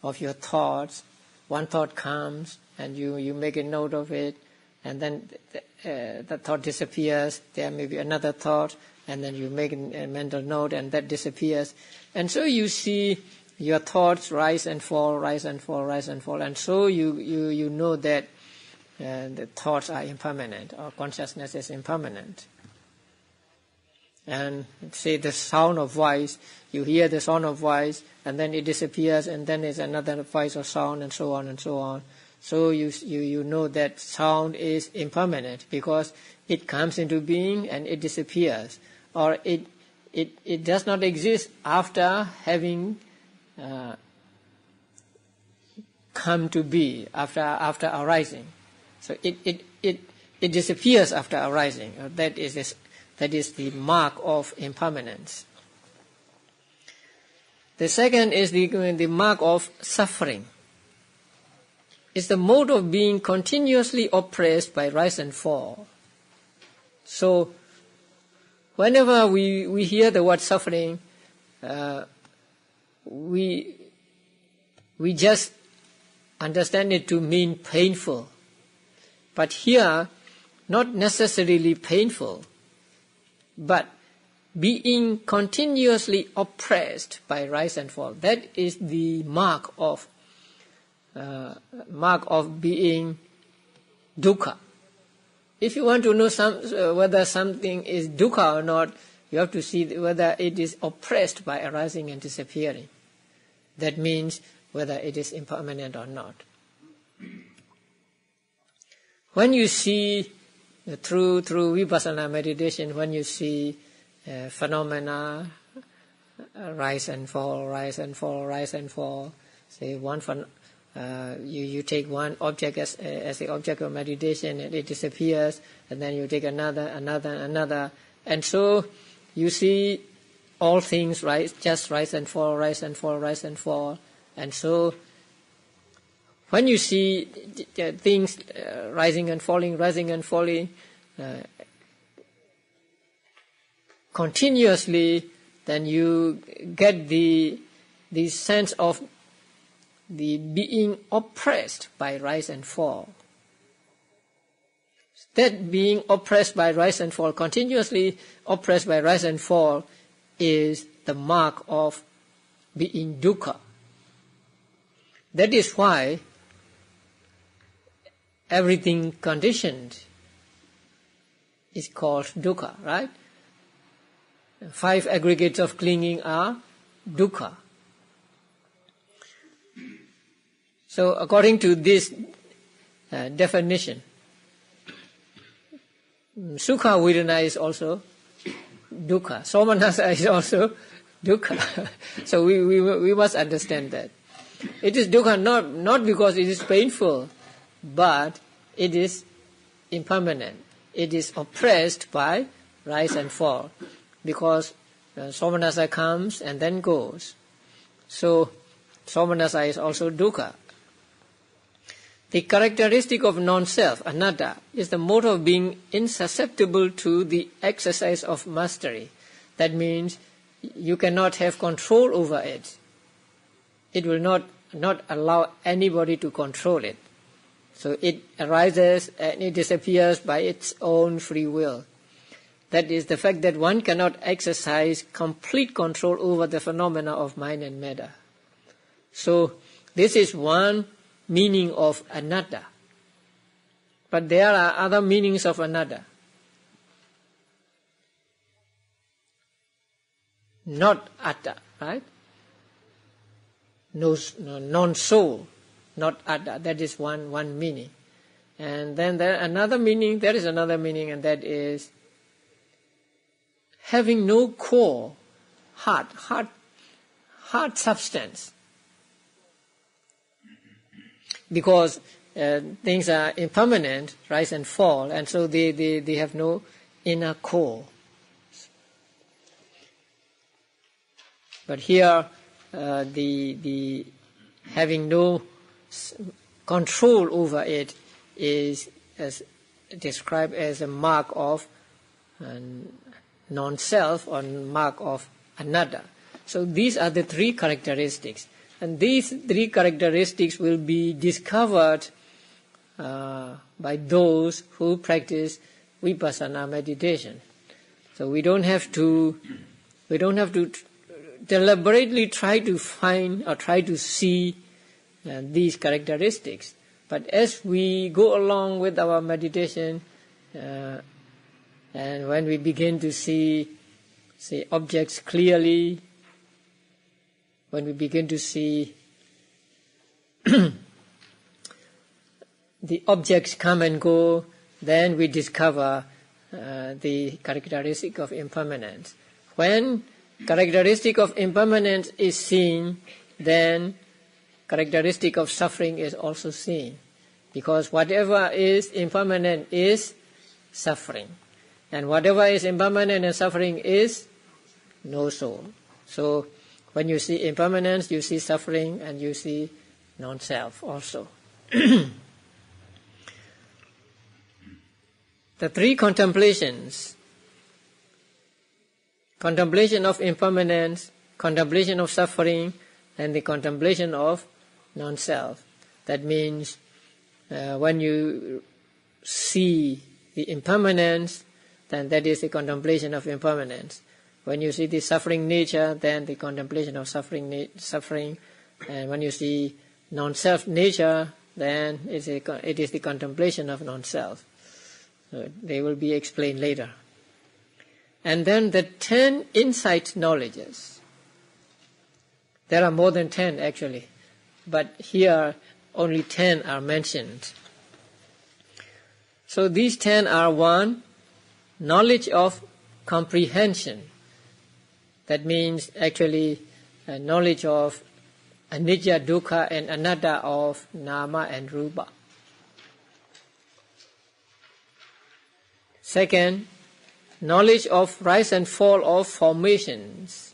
of your thoughts, one thought comes and you make a note of it, and then the thought disappears, there may be another thought, and then you make a mental note and that disappears. And so you see your thoughts rise and fall, rise and fall, rise and fall, and so you know that the thoughts are impermanent, or consciousness is impermanent. And say the sound of voice, you hear the sound of voice, and then it disappears, and then there's another voice or sound, and so on and so on. So you know that sound is impermanent because it comes into being and it disappears, or it does not exist after having come to be, after arising. So it disappears after arising. That is the mark of impermanence. The second is the mark of suffering. It's the mode of being continuously oppressed by rise and fall. So whenever we hear the word suffering, we just understand it to mean painful. But here, not necessarily painful, but being continuously oppressed by rise and fall. That is the mark of being dukkha. If you want to know whether something is dukkha or not, you have to see whether it is oppressed by arising and disappearing. That means whether it is impermanent or not. When you see through vipassana meditation, when you see phenomena rise and fall, rise and fall, rise and fall, say you take one object as the object of meditation, and it disappears, and then you take another, and so you see all things just rise and fall, rise and fall, rise and fall, and so when you see things rising and falling, continuously, then you get the sense of the being oppressed by rise and fall. That being oppressed by rise and fall, continuously oppressed by rise and fall, is the mark of being dukkha. That is why everything conditioned is called dukkha, right? 5 aggregates of clinging are dukkha. So according to this definition, sukha vedana is also dukkha. Somanasa is also dukkha. So we must understand that. It is dukkha not because it is painful, but it is impermanent. It is oppressed by rise and fall, because somanasa comes and then goes. So somanasa is also dukkha. The characteristic of non-self, anatta, is the mode of being insusceptible to the exercise of mastery. That means you cannot have control over it. It will not allow anybody to control it. So it arises and it disappears by its own free will. That is the fact that one cannot exercise complete control over the phenomena of mind and matter. So this is one meaning of anatta. But there are other meanings of anatta. not atta, right? No, non-soul, not atta. That is one meaning. And then there is another meaning, and that is having no core, hard substance. Because things are impermanent, rise and fall, and so they have no inner core. But here, the having no control over it is described as a mark of non-self or mark of anatta. So these are the three characteristics. And these three characteristics will be discovered by those who practice vipassana meditation. So we don't have to deliberately try to find or try to see these characteristics. But as we go along with our meditation, and when we begin to see objects clearly, when we begin to see the objects come and go, then we discover the characteristic of impermanence. When characteristic of impermanence is seen, then characteristic of suffering is also seen. Because whatever is impermanent is suffering. And whatever is impermanent and suffering is no soul. So when you see impermanence, you see suffering, and you see non-self also. The three contemplations: contemplation of impermanence, contemplation of suffering, and the contemplation of non-self. That means when you see the impermanence, then that is the contemplation of impermanence. When you see the suffering nature, then the contemplation of suffering. And when you see non-self nature, then it is the contemplation of non-self. So they will be explained later. And then the 10 insight knowledges. There are more than 10 actually, but here only 10 are mentioned. So these 10 are: 1, knowledge of comprehension. That means actually knowledge of anicca, dukkha and anatta of nama and rupa. 2nd, knowledge of rise and fall of formations.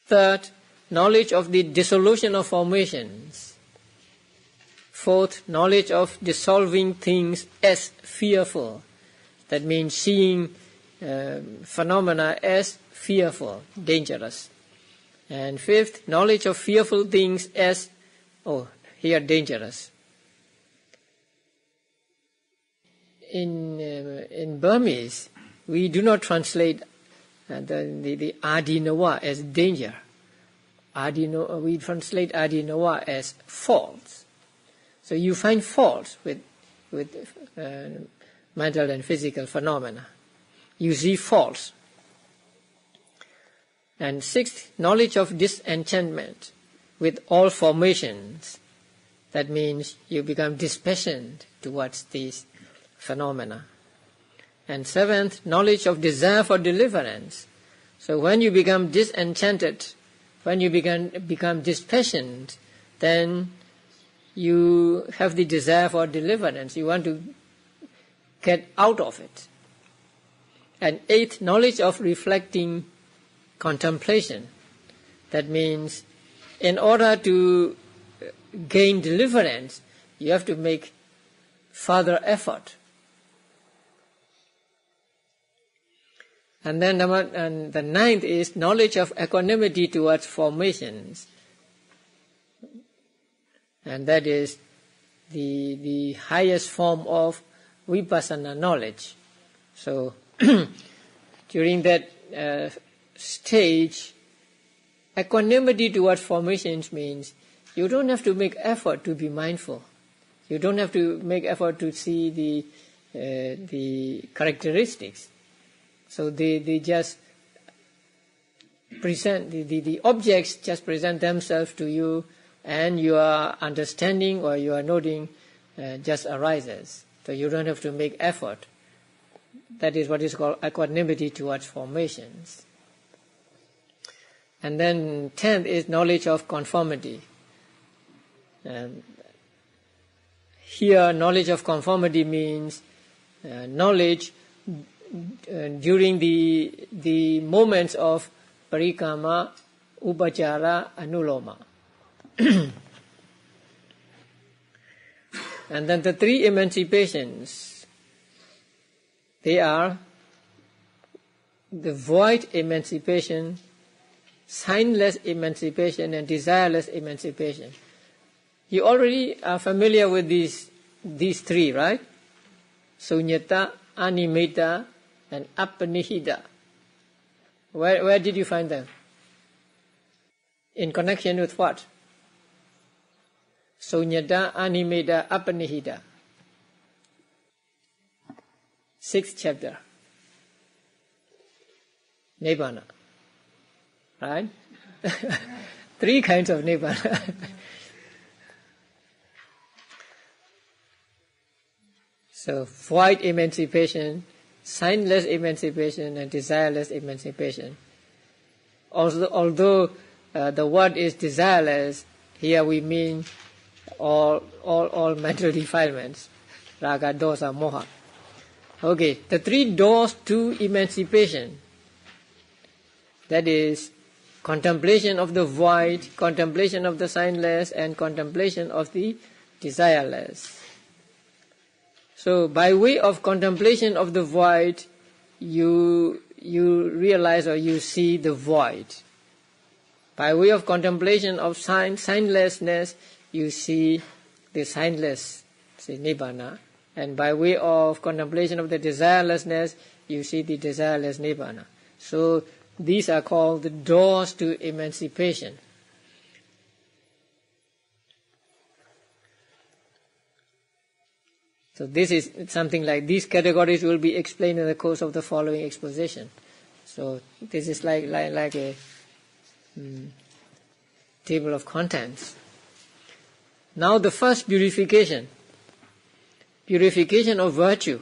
3rd, knowledge of the dissolution of formations. 4th, knowledge of dissolving things as fearful. That means seeing phenomena as fearful, dangerous. And 5th, knowledge of fearful things as, dangerous. In Burmese, we do not translate the adinawa as danger. We translate adinawa as faults. So you find faults with mental and physical phenomena. You see faults. And 6th, knowledge of disenchantment with all formations. That means you become dispassionate towards these phenomena. And 7th, knowledge of desire for deliverance. So when you become disenchanted, when you become dispassionate, then you have the desire for deliverance. You want to get out of it. And 8th, knowledge of reflecting contemplation. That means in order to gain deliverance, you have to make further effort. And then the 9th is knowledge of equanimity towards formations. And that is the highest form of vipassana knowledge. So during that stage, equanimity towards formations means you don't have to make effort to be mindful. You don't have to make effort to see the characteristics. So they just present, the objects just present themselves to you, and your understanding or your noting just arises. So you don't have to make effort. That is what is called equanimity towards formations. And then 10th is knowledge of conformity. And here knowledge of conformity means knowledge during the moments of parikama, upachara, anuloma. And then the 3 emancipations, they are the void emancipation, signless emancipation, and desireless emancipation. You already are familiar with these 3, right? Sunyata, animita, and apanihida. Where did you find them? In connection with what? Sunyata, animita, apanihida. 6th chapter. Nibbana. Right? 3 kinds of nibbana. So, void emancipation, signless emancipation, and desireless emancipation. Although the word is desireless, here we mean all mental defilements, raga, dosa, moha. Okay, the 3 doors to emancipation, that is contemplation of the void, contemplation of the signless, and contemplation of the desireless. So by way of contemplation of the void, you realize or you see the void. By way of contemplation of signlessness, you see the signless, say nibbana. And by way of contemplation of the desirelessness, you see the desireless nibbana. So these are called the doors to emancipation. So this is something like, these categories will be explained in the course of the following exposition. So this is like a table of contents. Now the first purification of virtue,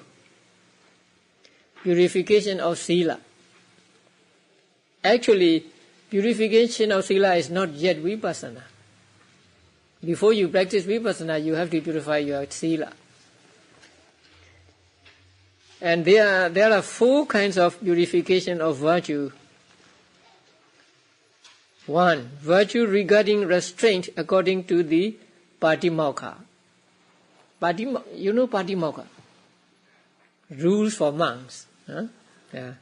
purification of sila. Actually, purification of sila is not yet vipassana. Before you practice vipassana, you have to purify your sila. And there are 4 kinds of purification of virtue. 1, virtue regarding restraint according to the Patimokkha. You know Patimokkha? Rules for monks. Huh? Yeah.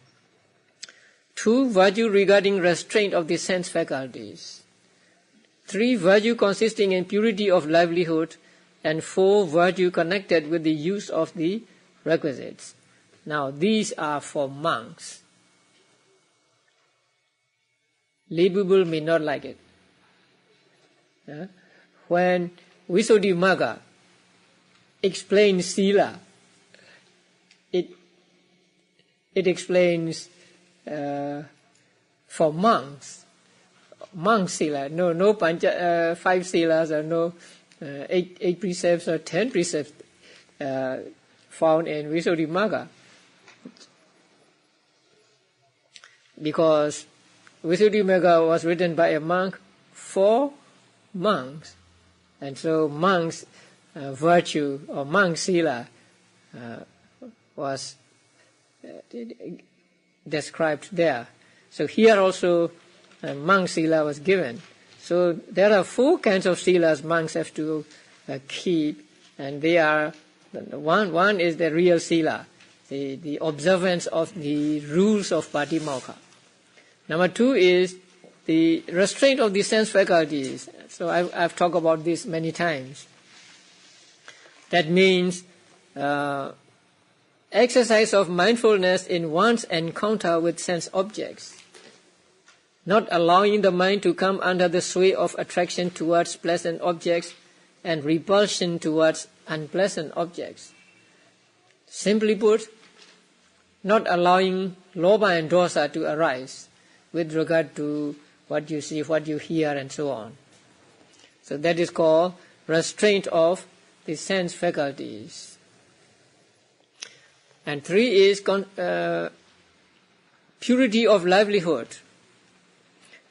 2, virtue regarding restraint of the sense faculties. 3, virtue consisting in purity of livelihood. And 4, virtue connected with the use of the requisites. Now these are for monks. Lay people may not like it. When Visuddhimagga explains sila, it explains for monks. Monk sila, no 5 silas or no 8 precepts or 10 precepts found in Visuddhimagga. Because Visuddhimagga was written by a monk for monks, and so monks' virtue or monk sila was described there. So here also monk sila was given. So there are 4 kinds of silas monks have to keep, and they are one is the real sila, the observance of the rules of Patimokkha. Number 2 is the restraint of the sense faculties. So I've talked about this many times. That means exercise of mindfulness in one's encounter with sense objects, not allowing the mind to come under the sway of attraction towards pleasant objects and repulsion towards unpleasant objects. Simply put, not allowing lobha and dosa to arise with regard to what you see, what you hear, and so on. So that is called restraint of the sense faculties. And 3 is purity of livelihood.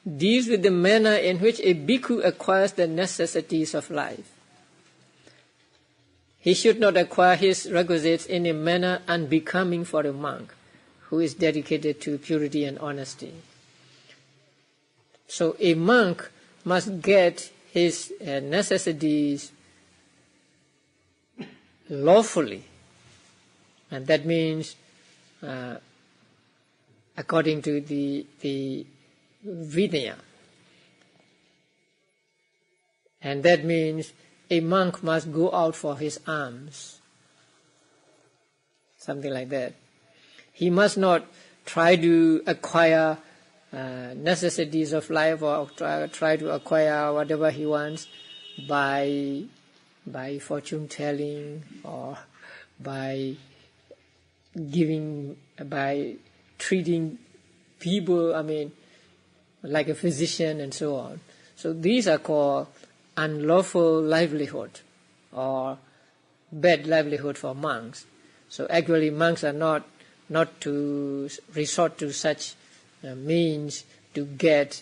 Deals with the manner in which a bhikkhu acquires the necessities of life. He should not acquire his requisites in a manner unbecoming for a monk who is dedicated to purity and honesty. So a monk must get his necessities lawfully, and that means according to the Vinaya. And that means a monk must go out for his alms, something like that. He must not try to acquire necessities of life or try to acquire whatever he wants by fortune telling or by treating people, like a physician and so on. So these are called unlawful livelihood or bad livelihood for monks. So actually monks are not to resort to such means to get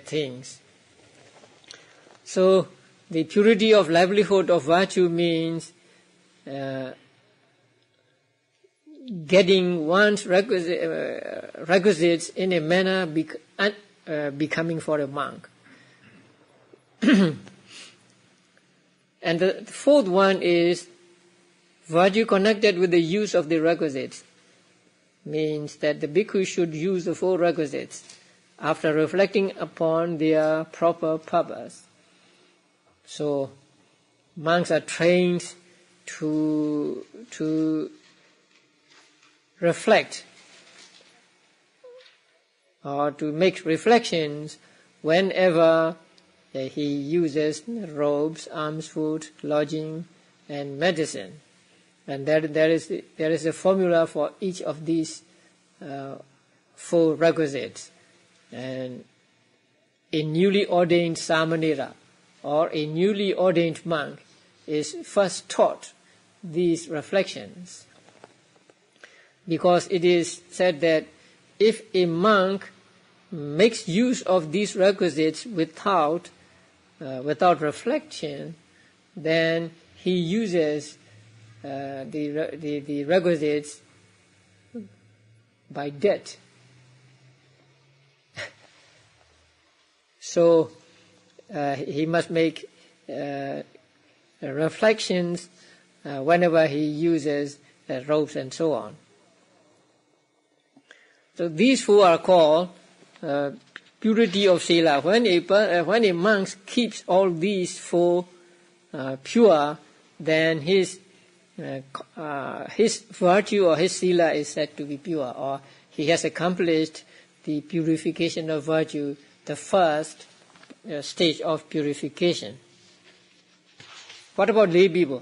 things. So the purity of livelihood of virtue means getting one's requisites in a manner becoming for a monk. And the 4th one is virtue connected with the use of the requisites. Means that the bhikkhu should use the 4 requisites after reflecting upon their proper purpose. So monks are trained to reflect or to make reflections whenever he uses robes, alms, food, lodging, and medicine. And there is a formula for each of these 4 requisites. And a newly ordained samanera or a newly ordained monk is first taught these reflections. Because it is said that if a monk makes use of these requisites without reflection, then he uses the requisites by debt. So he must make reflections whenever he uses robes and so on. So these 4 are called purity of sila. When a monk keeps all these 4 pure, then his virtue or his sila is said to be pure, or he has accomplished the purification of virtue, the first stage of purification. What about lay people?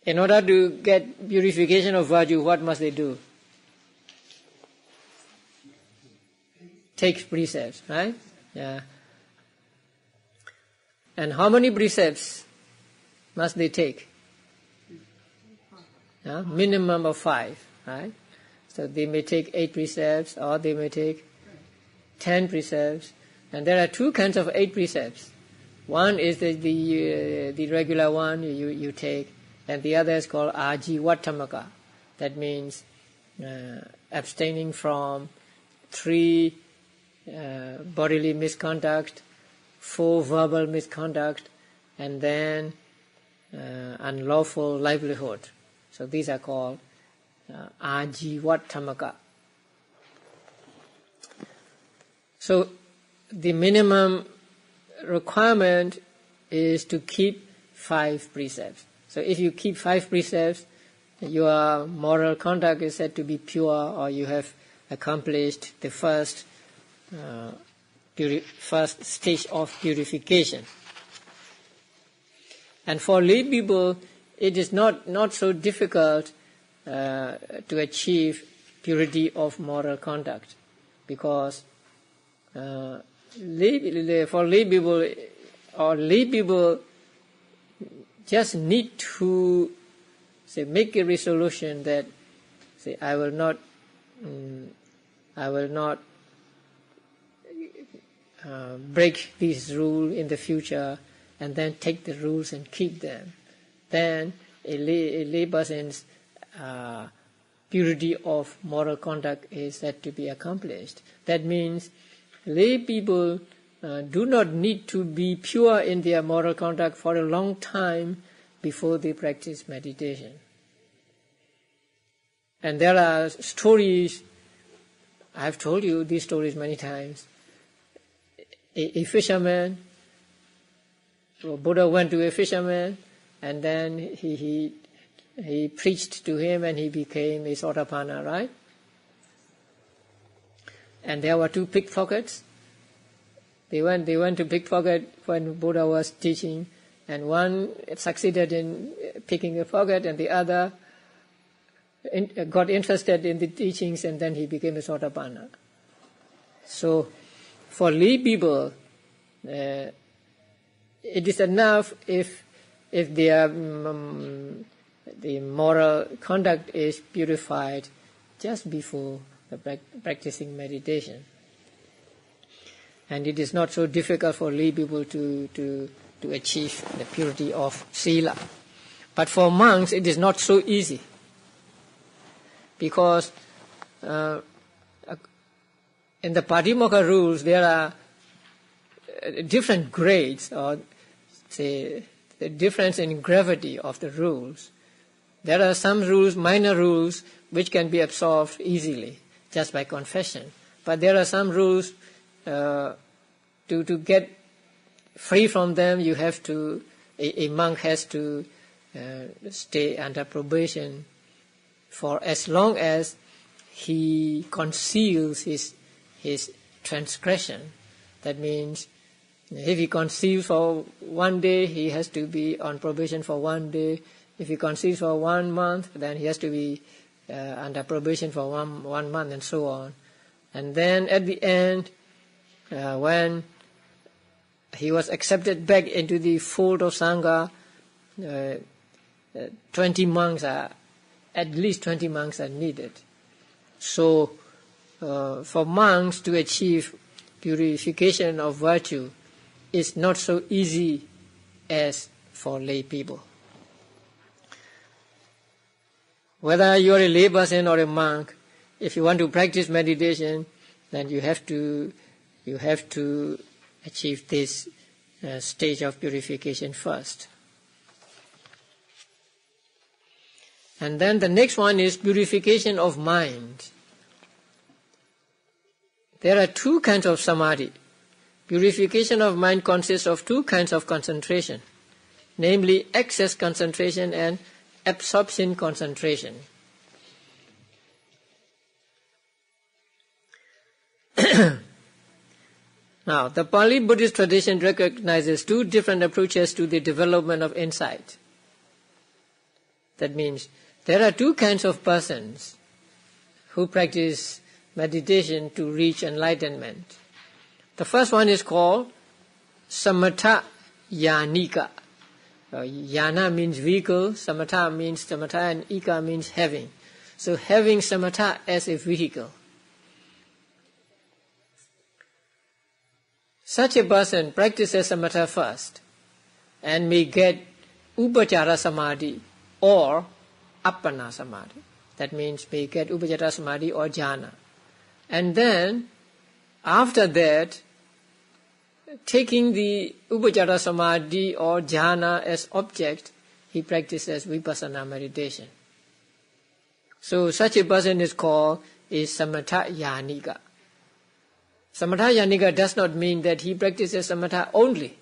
In order to get purification of virtue, what must they do? Take precepts, right? Yeah. And how many precepts must they take? Minimum of 5, right? So they may take 8 precepts, or they may take 10 precepts. And there are 2 kinds of 8 precepts. One is the regular one you take, and the other is called Abhidhammattha-saṅgaha. That means abstaining from 3 bodily misconduct, 4 verbal misconduct, and then unlawful livelihood. So these are called Abhidhammattha-saṅgaha. So the minimum requirement is to keep 5 precepts. So if you keep 5 precepts, your moral conduct is said to be pure, or you have accomplished the first stage of purification. And for lay people, it is not so difficult to achieve purity of moral conduct, because for lay people just need to make a resolution that I will not break these rules in the future, and then take the rules and keep them. Then a lay person's purity of moral conduct is said to be accomplished. That means lay people do not need to be pure in their moral conduct for a long time before they practice meditation. And there are stories, I've told you these stories many times. A fisherman, so Buddha went to a fisherman, and then he preached to him, and he became a Sotapanna, right? And there were two pickpockets. They went to pickpocket when Buddha was teaching, and one succeeded in picking a pocket, and the other got interested in the teachings, and then he became a Sotapanna. So, for lay people, it is enough if their the moral conduct is purified just before the practicing meditation. And it is not so difficult for lay people to achieve the purity of sila. But for monks, it is not so easy, because in the Patimokkha rules there are different grades, or say the difference in gravity of the rules. There are some rules, minor rules, which can be absorbed easily just by confession. But there are some rules, to get free from them, you have to, a monk has to stay under probation for as long as he conceals his transgression. That means if he conceals for 1 day, he has to be on probation for 1 day. If he conceals for 1 month, then he has to be under probation for one month, and so on. And then at the end, when he was accepted back into the fold of Sangha, 20 monks are, at least 20 monks are needed. So, for monks to achieve purification of virtue is not so easy as for lay people. Whether you are a lay person or a monk, if you want to practice meditation, then you have to achieve this stage of purification first. And then the next one is purification of mind. There are two kinds of samadhi. Purification of mind consists of two kinds of concentration, namely excess concentration and absorption concentration. Now, the Pali Buddhist tradition recognizes two different approaches to the development of insight. That means there are two kinds of persons who practice meditation to reach enlightenment. The first one is called samatha yanika. Yana means vehicle, samatha means samatha, and ika means having. So having samatha as a vehicle. Such a person practices samatha first and may get upachara samadhi or appana samadhi. That means may get upachara samadhi or jhana. And then, after that, taking the upachara samadhi or jhana as object, he practices vipassana meditation. So such a person is called a samatha yanika. Samatha yanika does not mean that he practices samatha only,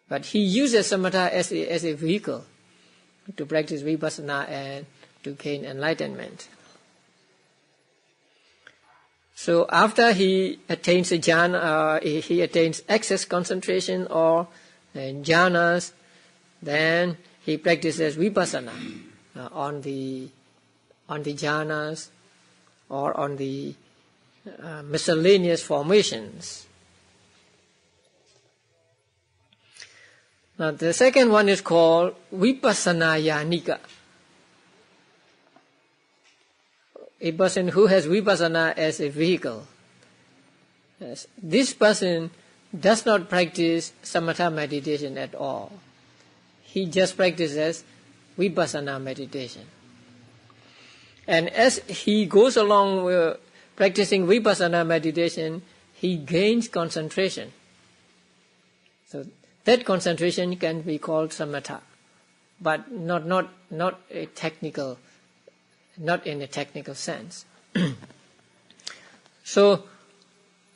but he uses samatha as a vehicle to practice vipassana and to gain enlightenment. So after he attains a jhana, he attains excess concentration or jhanas, then he practices vipassana on the jhanas or on the miscellaneous formations. Now the second one is called vipassana yanika. A person who has vipassana as a vehicle. Yes. This person does not practice samatha meditation at all. He just practices vipassana meditation. And as he goes along practicing vipassana meditation, he gains concentration. So that concentration can be called samatha, but not a technical, not in a technical sense. So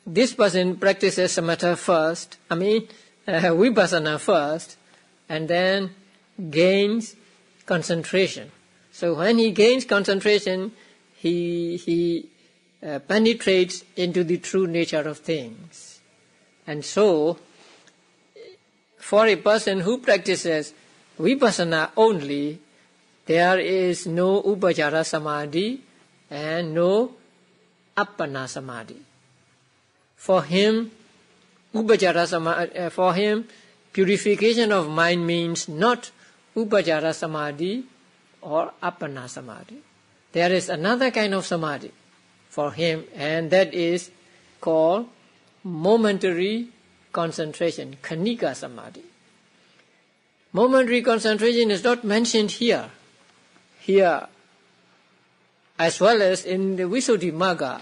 this person practices samatha first, vipassana first, and then gains concentration. So when he gains concentration, he penetrates into the true nature of things. And so, for a person who practices vipassana only, there is no upajara samadhi and no appana samadhi. For him, for him, purification of mind means not upajara samadhi or appana samadhi. There is another kind of samadhi for him, and that is called momentary concentration, khanika samadhi. Momentary concentration is not mentioned here. Here, as well as in the Visuddhimagga,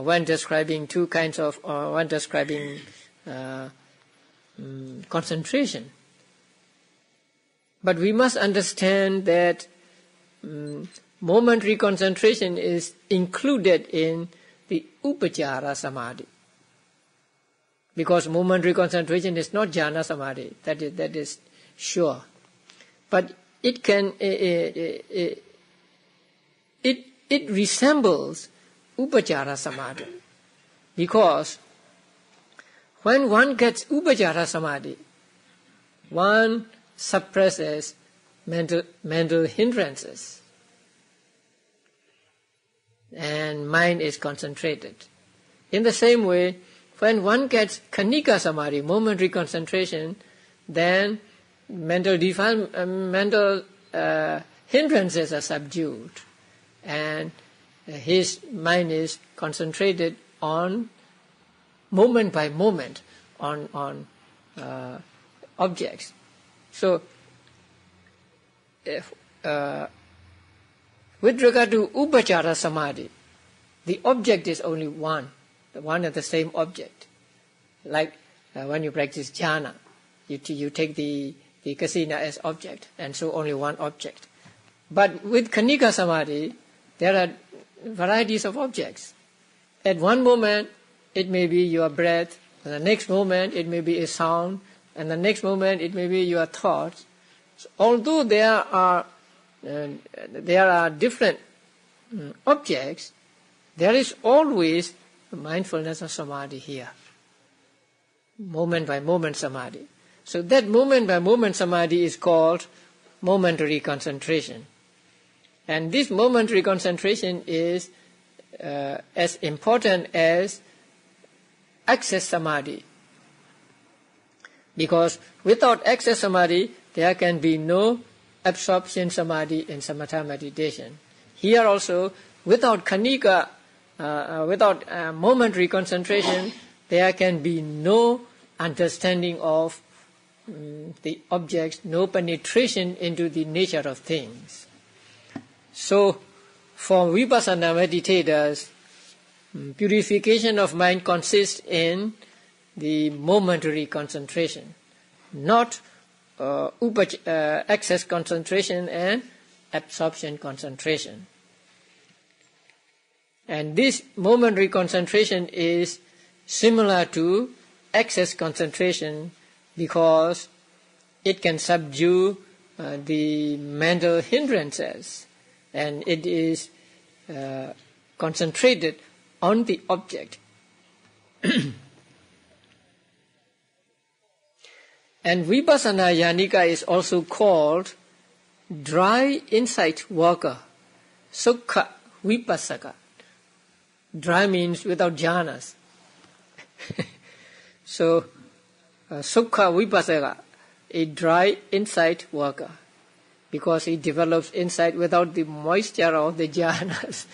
when describing two kinds of, when describing concentration. But we must understand that momentary concentration is included in the upajara samadhi. Because momentary concentration is not jhana samadhi, that is sure. But it can, it resembles upajara samadhi. Because when one gets upajara samadhi, one suppresses mental hindrances, and mind is concentrated. In the same way, when one gets khanika samadhi, momentary concentration, then mental hindrances are subdued, and his mind is concentrated on moment by moment on objects. So, with regard to upajara samadhi, the object is only one and the same object. Like when you practice jhana, you take the kasina as object, and so only one object. But with khanika samadhi, there are varieties of objects. At one moment, it may be your breath, and the next moment it may be a sound, and the next moment it may be your thoughts. So although there are different objects, there is always mindfulness of samadhi here. Moment by moment samadhi. So that moment by moment samadhi is called momentary concentration. And this momentary concentration is as important as access samadhi. Because without access samadhi, there can be no absorption samadhi in samatha meditation. Here also, without khanika, without momentary concentration, there can be no understanding of the objects, no penetration into the nature of things. So, for vipassana meditators, purification of mind consists in the momentary concentration, not access concentration and absorption concentration. And this momentary concentration is similar to access concentration because it can subdue the mental hindrances, and it is concentrated on the object. And vipassana yanika is also called dry insight worker, sukha vipassaka. Dry means without jhanas. So, sukha vipassaka, a dry insight worker, because he develops insight without the moisture of the jhanas.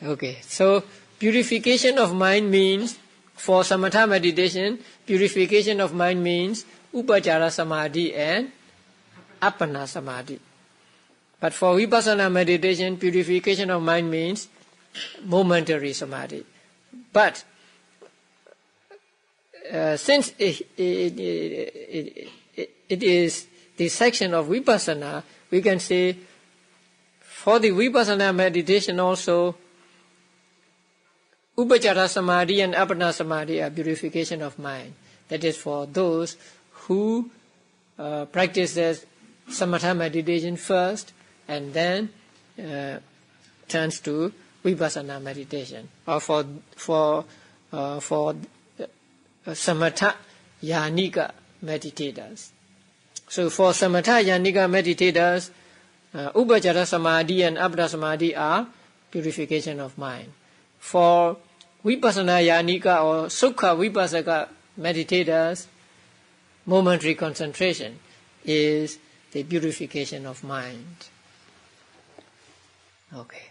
Okay, so purification of mind means, for samatha meditation, purification of mind means upajjhara samadhi and appana samadhi. But for vipassana meditation, purification of mind means momentary samadhi. But since it is the section of vipassana, we can say for the vipassana meditation also, upajjhara samadhi and appana samadhi are purification of mind. That is for those who practice samatha meditation first and then turns to vipassana meditation, or for samatha yanika meditators. So for samatha yanika meditators, upajjhara samadhi and appana samadhi are purification of mind. For vipassana yanika or sukha vipassaka meditators, momentary concentration is the purification of mind. Okay.